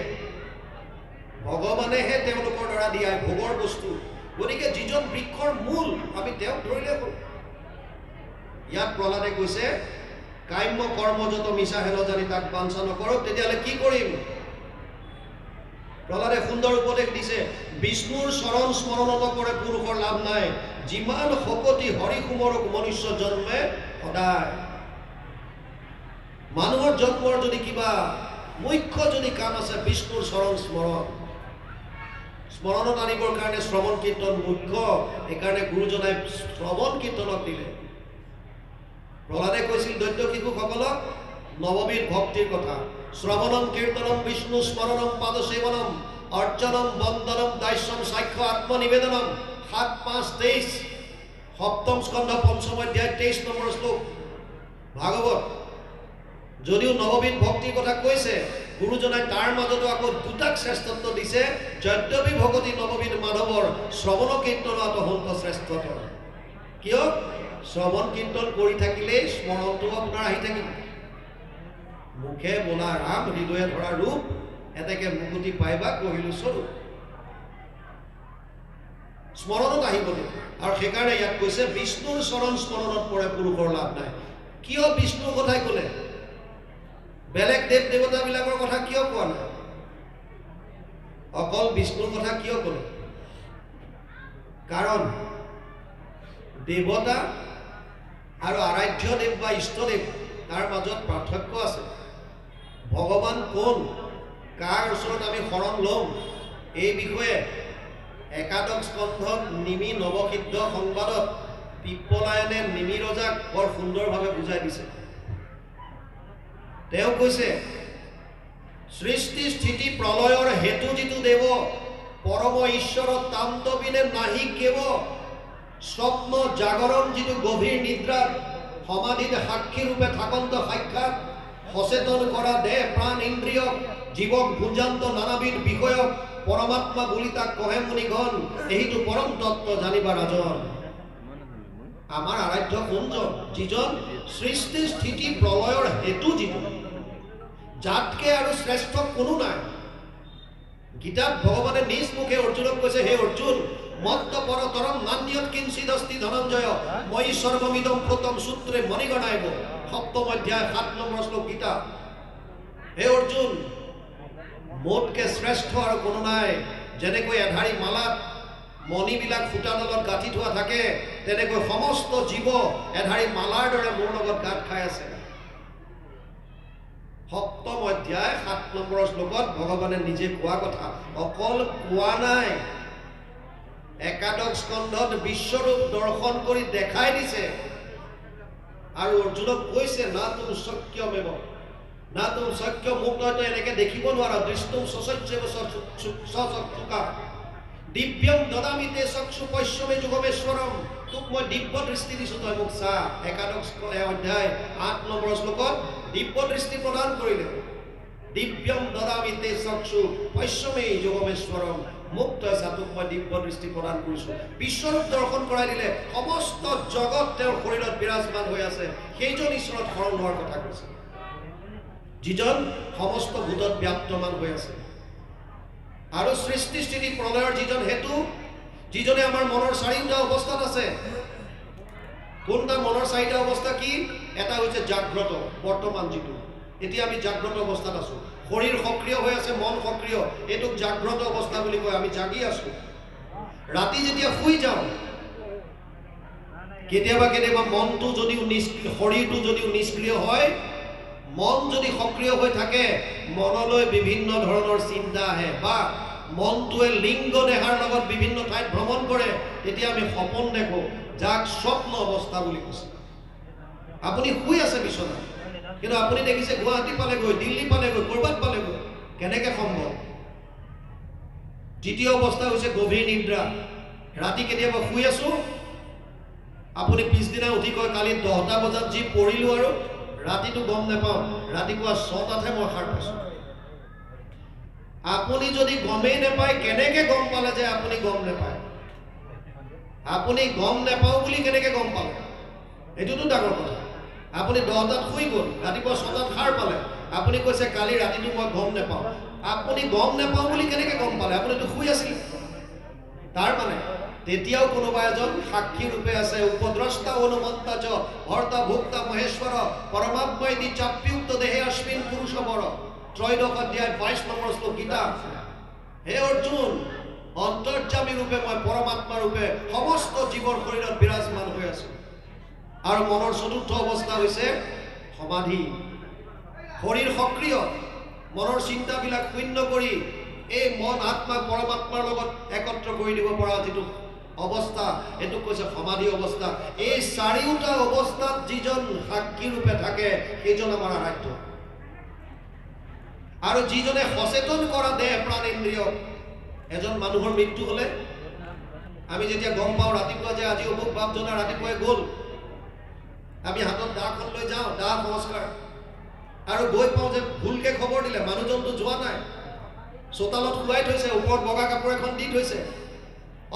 ভগৱানেহে তেওঁলোকৰ দ্বাৰা দিয়া ভোগৰ বস্তু। গতিকে যিজন বৃক্ষৰ মূল, আমি তেওঁক ধৰিলে হ'ল। ইয়াত প্ৰহ্লাদে কৈছে, কাম্য কৰ্ম যত মিছা হেন জানি তাক বাঞ্ছা নকৰক, তেতিয়াহ'লে কি কৰিম? প্ৰহ্লাদে সুন্দৰ উপদেশ দিছে, বিষ্ণুৰ চৰণ স্মৰণ নকৰে পুৰুষৰ লাভ নাই, যিমান শকতি হৰি সুমৰক মনুষ্য জন্মে সদায়। মানুহৰ জন্মৰ যদি কিবা মুখ্য যদি কাম আছে, বিষ্ণুৰ চৰণ স্মৰণত আনিবৰ কাৰণে শ্ৰৱণ কীৰ্তন মুখ্য। সেইকাৰণে গুৰুজনাই শ্ৰৱণ কীৰ্তনক দিলে। প্ৰহ্লাদে কৈছিল দৈত্য শিশুসকলক নৱবিধ ভক্তিৰ কথা। শ্ৰৱণম কীৰ্তনম বিষ্ণু স্মৰণম পাদসেৱনম অৰ্চনম বন্দনম দাস্যম সাক্ষ্য আত্মনিবেদনম। 7-5-23 সপ্তম স্কন্ধ 5ম অধ্যায় 23 নম্বৰ শ্লোক ভাগৱত। যদিও নৱবিধ ভক্তিৰ কথা কৈছে, গুৰুজনাই তাৰ মাজতো আকৌ দুটাক শ্ৰেষ্ঠত্ব দিছে। যদ্যপি ভগতি নৱবিধ মাধৱৰ শ্ৰৱণ কীৰ্তনত অহন্ত শ্ৰেষ্ঠতৰ। কিয়? শ্ৰৱণ কীৰ্তন কৰি থাকিলেই স্মৰণটো আপোনাৰ আহি থাকিব। মুখে বোলা ৰাম, হৃদয়ে ধৰা ৰূপ, এতেকে মুকুতি পাইবা কহিলো স্বৰূপ। স্মৰণত আহিব দিব। আৰু সেইকাৰণে ইয়াত কৈছে, বিষ্ণুৰ চৰণ স্মৰণত পৰে পুৰুষৰ লাভ নাই। কিয় বিষ্ণুৰ কথাই ক'লে? বেলেগ দেৱ দেৱতাবিলাকৰ কথা কিয় কোৱা নাই? অকল বিষ্ণুৰ কথা কিয় ক'লে? কাৰণ দেৱতা আৰু আৰাধ্য দেৱ বা ইষ্টদেৱ, তাৰ মাজত পাৰ্থক্য আছে। ভগৱান কোন, কাৰ ওচৰত আমি শৰণ ল'ম, এই বিষয়ে একাদশ স্কন্ধত নিমি নৱসিদ্ধ সংবাদত পিপ্পলায়নে নিমি ৰজাক বৰ সুন্দৰভাৱে বুজাই দিছে। তেওঁ কৈছে, সৃষ্টি স্থিতি প্ৰলয়ৰ হেতু যিটো দেৱ, পৰম ঈশ্বৰ তান্তবিনে নাহি কেৱ। স্বপ্ন জাগৰণ যিটো গভীৰ নিদ্ৰাত সমাধিত সাক্ষী ৰূপে থাকন্ত সাক্ষাৎ সচেতন কৰা দেহ প্ৰাণ ইন্দ্ৰিয় জীৱক ভুঞ্জান্ত নানাবিধ বিষয়ক পৰমাত্মা বুলি তাক কহে মুনিগণ, এইটো পৰম তত্ত্ব জানিবা ৰাজন। আমাৰ আৰাধ্য কোনজন? যিজন সৃষ্টি স্থিতি প্ৰলয়ৰ হেতু যিটো, যাতকে আৰু শ্ৰেষ্ঠ কোনো নাই। গীতাত ভগৱানে নিজ মুখে অৰ্জুনক কৈছে, হে অৰ্জুন, মত্ত পৰতৰম নান্যত কিঞ্চিদস্তি ধনঞ্জয় মই সৰ্বমিদম প্ৰোতম সূত্ৰে মণিগণাইব। সপ্তম অধ্যায় 7 নম্বৰ শ্লোক গীতা। হে অৰ্জুন, মোতকে শ্ৰেষ্ঠ আৰু কোনো নাই। যেনেকৈ এধাৰী মালাত মণিবিলাক সূতাডালত গাঁঠি থোৱা থাকে, তেনেকৈ সমস্ত জীৱ এধাৰী মালাৰ দৰে মোৰ লগত গাঁঠ খাই আছে। সপ্তম অধ্যায় 7 নম্বৰ শ্লোকত ভগৱানে নিজে কোৱা কথা, অকল কোৱা নাই, একাদশ স্কন্ধত বিশ্বৰূপ দৰ্শন কৰি দেখাই দিছে। আৰু অৰ্জুনক কৈছে না তুম সত্যমেব না তুম সত্য মোক তই এনেকে দেখিব নোৱাৰা দৃষ্টুম সচৈচ্যব সচক্ষুকা দিব্যম দদামিতে চক্ষু পশ্যমে যুগমেশ্বৰম তোক মই দিব্য দৃষ্টি দিছো তই মোক চা একাদশ অধ্যায় 8 নম্বৰ শ্লোকত দিব্য দৃষ্টি প্ৰদান কৰিলে দিব্যম দদামিতে চক্ষু পশ্যমে যুগমেশ্বৰম মোক তই চা তোক মই দিব্য দৃষ্টি প্ৰদান কৰিছো বিশ্বৰূপ দৰ্শন কৰাই দিলে সমস্ত জগত তেওঁৰ শৰীৰত বিৰাজমান হৈ আছে সেইজন ঈশ্বৰত শৰণ হোৱাৰ কথা কৈছে যিজন সমস্ত ভূতত ব্যাপ্তমান হৈ আছে আৰু সৃষ্টি স্থিতি প্ৰলয়ৰ যিজন হেতু যিজনে আমাৰ মনৰ চাৰিটা অৱস্থাত আছে কোনটা মনৰ চাৰিটা অৱস্থা কি এটা হৈছে জাগ্ৰত বৰ্তমান যিটো এতিয়া আমি জাগ্ৰত অৱস্থাত আছো শৰীৰ সক্ৰিয় হৈ আছে মন সক্ৰিয় এটোক জাগ্ৰত অৱস্থা বুলি কয় আমি জাগি আছো ৰাতি যেতিয়া শুই যাওঁ কেতিয়াবা কেতিয়াবা মনটো যদিও শৰীৰটো যদিও নিষ্ক্ৰিয় হয় মন যদি সক্ৰিয় হৈ থাকে মনলৈ বিভিন্ন ধৰণৰ চিন্তা আহে বা মনটোৱে লিংগ দেহাৰ লগত বিভিন্ন ঠাইত ভ্ৰমণ কৰে তেতিয়া আমি সপোন দেখো যাক স্বপ্ন অৱস্থা বুলি কৈছে আপুনি শুই আছে বিছনাত কিন্তু আপুনি দেখিছে গুৱাহাটী পালেগৈ দিল্লী পালেগৈ কৰবাত পালেগৈ কেনেকৈ সম্ভৱ দ্বিতীয় অৱস্থা হৈছে গভীৰ নিদ্ৰা ৰাতি কেতিয়াবা শুই আছো আপুনি পিছদিনা উঠি কয় কালি 10টা বজাত যি পঢ়িলো আৰু ৰাতিটো গম নাপাওঁ ৰাতিপুৱা 6টাতহে মই সাৰ পাইছোঁ আপুনি যদি গমেই নাপায় কেনেকৈ গম পালে যে আপুনি গম নাপায় আপুনি গম নাপাওঁ বুলি কেনেকৈ গম পালে এইটোতো ডাঙৰ কথা আপুনি 10টাত শুই গ'ল ৰাতিপুৱা 6টাত সাৰ পালে আপুনি কৈছে কালি ৰাতিটো মই গম নাপাওঁ আপুনি গম নাপাওঁ বুলি কেনেকৈ গম পালে আপুনিতো শুই আছিল তাৰ মানে তেতিয়াও কোনোবা এজন সাক্ষী ৰূপে আছে উপদ্ৰষ্টা অনুমন্তা চ ভৰ্তা ভোক্তা মহেশ্বৰ পৰমাত্মাইতি চাপ্যুক্ত দেহে অশ্বিন পুৰুষবৰ ত্ৰয়োদশ অধ্যায় 22 নম্বৰ শ্লোক গীতা হে অৰ্জুন অন্তৰ্যামী ৰূপে মই পৰমাত্মা ৰূপে সমস্ত জীৱৰ শৰীৰত বিৰাজমান হৈ আছো আৰু মনৰ চতুৰ্থ অৱস্থা হৈছে সমাধি শৰীৰ সক্ৰিয় মনৰ চিন্তাবিলাক শূন্য কৰি এই মন আত্মা পৰমাত্মাৰ লগত একত্ৰ কৰি দিব পৰা যিটো অৱস্থা এটো কৈছে সমাধি অৱস্থা এই চাৰিওটা অৱস্থাত যিজন সাক্ষী ৰূপে থাকে সেইজন আমাৰ আৰাধ্য আৰু যিজনে সচেতন কৰা দেহ প্ৰাণ ইন্দ্ৰিয় এজন মানুহৰ মৃত্যু হলে আমি যেতিয়া গম পাওঁ ৰাতিপুৱা যে আজি অমুক বাপজনা ৰাতিপুৱাই গ'ল আমি হাতত দাখন লৈ যাওঁ দাহ নমস্কাৰ আৰু গৈ পাওঁ যে ভুলকে খবৰ দিলে মানুহজনটো যোৱা নাই চোতালত শুৱাই থৈছে ওপৰত বগা কাপোৰ এখন দি থৈছে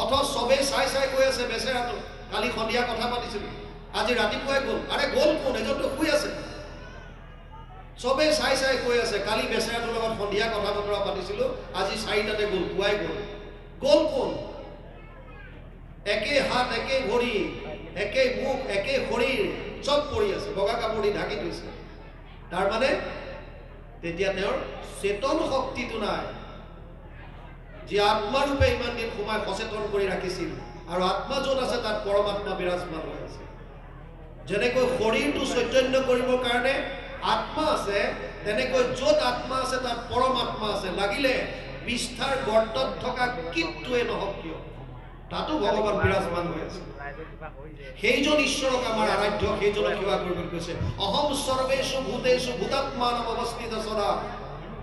অথচ সবেই চাই চাই কৈ আছে বেচেৰাটো কালি সন্ধিয়া কথা পাতিছিলোঁ আজি ৰাতিপুৱাই গ'ল আৰে গ'ল কোন এজনটো শুই আছে সবেই চাই চাই কৈ আছে কালি বেচেৰাটোৰ লগত সন্ধিয়া কথা বতৰা পাতিছিলোঁ আজি 4টাতে গ'ল পুৱাই গ'ল গ'ল কোন একে হাত একে ভৰি একে মুখ একে শৰীৰ চব পৰি আছে বগা কাপোৰ দি ঢাকি থৈছে তাৰ মানে তেতিয়া তেওঁৰ চেতন শক্তিটো নাই যি আত্মাৰূপে ইমান দিন সোমাই সচেতন কৰি ৰাখিছিল আৰু আত্মা য'ত আছে তাত পৰমাত্মা বিৰাজমান হৈ আছে যেনেকৈ শৰীৰটো চৈতন্য কৰিবৰ কাৰণে আত্মা আছে তেনেকৈ য'ত আত্মা আছে তাত পৰমাত্মা আছে লাগিলে বিস্তাৰ গৰ্তত থকা কিটোৱে নহওক কিয় তাতো ভগৱান বিৰাজমান হৈ আছে সেইজন ঈশ্বৰক আমাৰ আৰাধ্য সেইজনক সেৱা কৰিবলৈ কৈছে অহম সৰ্বেষু ভূতেষু ভূতাত্মানম অৱস্থিত সদা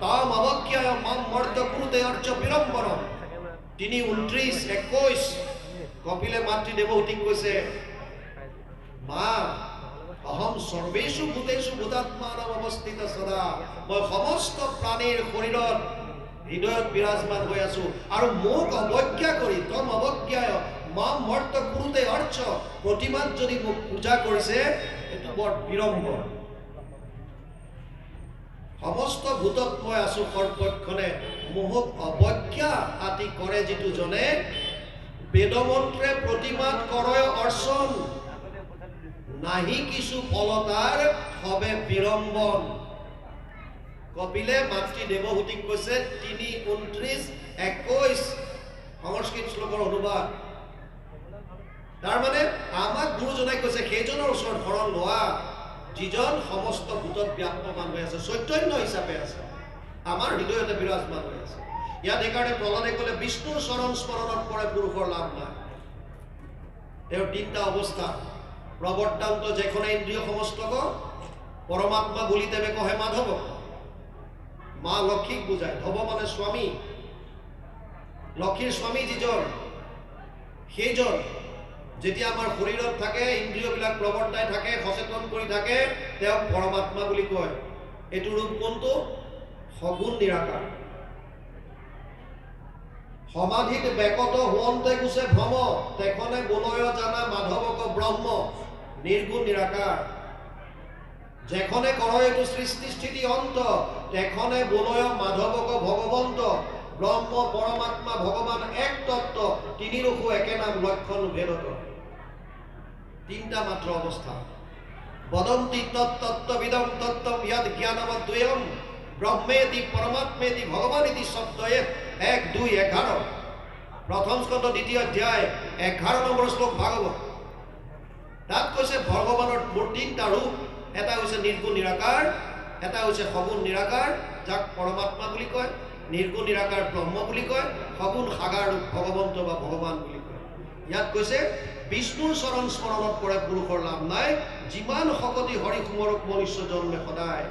তাম অৱজ্ঞায় মাম মৰ্ত কুৰুতে অৰ্চ বিৰম্বৰম 3:29-21 কপিলে মাতৃ দেৱহূতিক কৈছে মা অহম সৰ্বেষু ভূতেষু ভূতাত্মানম অৱস্থিত সদা মই সমস্ত প্ৰাণীৰ শৰীৰত হৃদয়ত বিৰাজমান হৈ আছো আৰু মোক অৱজ্ঞা কৰি তম অৱজ্ঞায় মাম মৰ্ত কুৰুতে অৰ্চ প্ৰতিমাত যদি মোক পূজা কৰিছে এইটো বৰ বিৰম্বৰ সমস্ত ভূতত মই আছো সৰ্বক্ষণে মোহক অৱজ্ঞা আদি কৰে যিটো জনে বেদমন্ত্ৰে প্ৰতিমাত কৰে অৰ্চন নাহি কিছু ফলতাৰ হবে বিৰম্বন কপিলে মাতৃ দেৱহূতিক কৈছে 3:29-21 সংস্কৃত শ্লোকৰ অনুবাদ তাৰ মানে আমাক গুৰুজনাই কৈছে সেইজনৰ ওচৰত শৰণ লোৱা যিজন সমস্ত ভূতত ব্যাপ্তমান হৈ আছে চৈতন্য হিচাপে আছে আমাৰ হৃদয়তে বিৰাজমান হৈ আছে ইয়াত এইকাৰণে প্ৰহ্লাদে ক'লে বিষ্ণুৰ চৰণ স্মৰণত পৰে পুৰুষৰ লাভ নাই তেওঁৰ 3টা অৱস্থা প্রবর্তান্ত যেখানে ইন্দ্রিয় সমস্তক পরমাত্মা বলিতেবে কহে মাধব। মা লক্ষ্মীক বুঝায়, ধব মানে স্বামী, লক্ষ্মীর স্বামী যিজন সেইজন যেতিয়া আমাৰ শৰীৰত থাকে, ইন্দ্ৰিয়বিলাক প্ৰৱৰ্তাই থাকে, সচেতন কৰি থাকে, তেওঁক পৰমাত্মা বুলি কয়। এইটো ৰূপ কোনটো? সগুণ নিৰাকাৰ। সমাধিত বেকত হোৱন্তে গুছে ভ্ৰম, তেখনে বলয় জানা মাধৱক ব্ৰহ্ম। নিৰ্গুণ নিৰাকাৰ। যেখনে কৰে এইটো সৃষ্টি স্থিতি অন্ত, তেখনে বলয় মাধৱক ভগৱন্ত। ব্ৰহ্ম পৰমাত্মা ভগৱান এক তত্ত্ব, তিনি ৰূপো একে নাম লক্ষণ ভেদত। তিনটা মাত্ৰ অৱস্থা। বদন্তি তত্ত্ববিদম তত্ত্বম য়দ জ্ঞানমদ্বয়ম, ব্ৰহ্মেতি পৰমাত্মেতি ভগৱানিতি শব্দয়ে 1, 2, 11। প্ৰথম স্কন্ধ 2য় অধ্যায় 11 নম্বৰ শ্লোক ভাগৱত। তাত কৈছে ভগৱানৰ মোৰ তিনটা ৰূপ, এটা হৈছে নিৰ্গুণ নিৰাকাৰ, এটা হৈছে সগুণ নিৰাকাৰ যাক পৰমাত্মা বুলি কয়, নিৰ্গুণ নিৰাকাৰ ব্ৰহ্ম বুলি কয়, সগুণ সাগাৰ ৰূপ ভগৱন্ত বা ভগৱান বুলি কয়। ইয়াত কৈছে বিষ্ণুৰ চৰণ স্মৰণত পৰে পুৰুষৰ লাভ নাই, যিমান শকতি হৰি সুমৰক মনুষ্য জন্মে সদায়।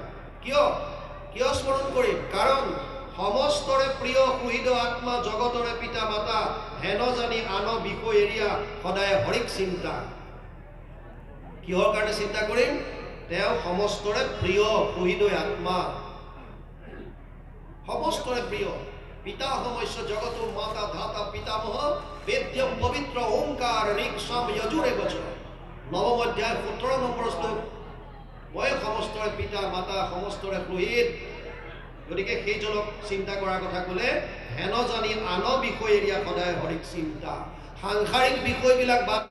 কিয় স্মৰণ কৰিম? কাৰণ সমস্তৰে প্ৰিয় সুহৃদ আত্মা, জগতৰে পিতা মাতা, হেন জানি আন বিষয় এৰিয়া সদায় হৰিক চিন্তা। কিহৰ কাৰণে চিন্তা কৰিম? তেওঁ সমস্তৰে প্ৰিয় সুহৃদ আত্মা, সমস্তৰে প্ৰিয়। পিতা সমস্য জগত মাতা ধাতা পিতামহ, বেদ্যম পবিত্ৰ ওংকাৰ ঋক্সাম যজুৰে বচন। 9ম অধ্যায় 17 নম্বৰ শ্লোক। মই সমস্তৰে পিতা মাতা, সমস্তৰে সুহৃদ। গতিকে সেইজনক চিন্তা কৰাৰ কথা ক'লে, হেন জানি আন বিষয় এৰিয়া সদায় হৰিক চিন্তা। সাংসাৰিক বিষয়বিলাক বাদ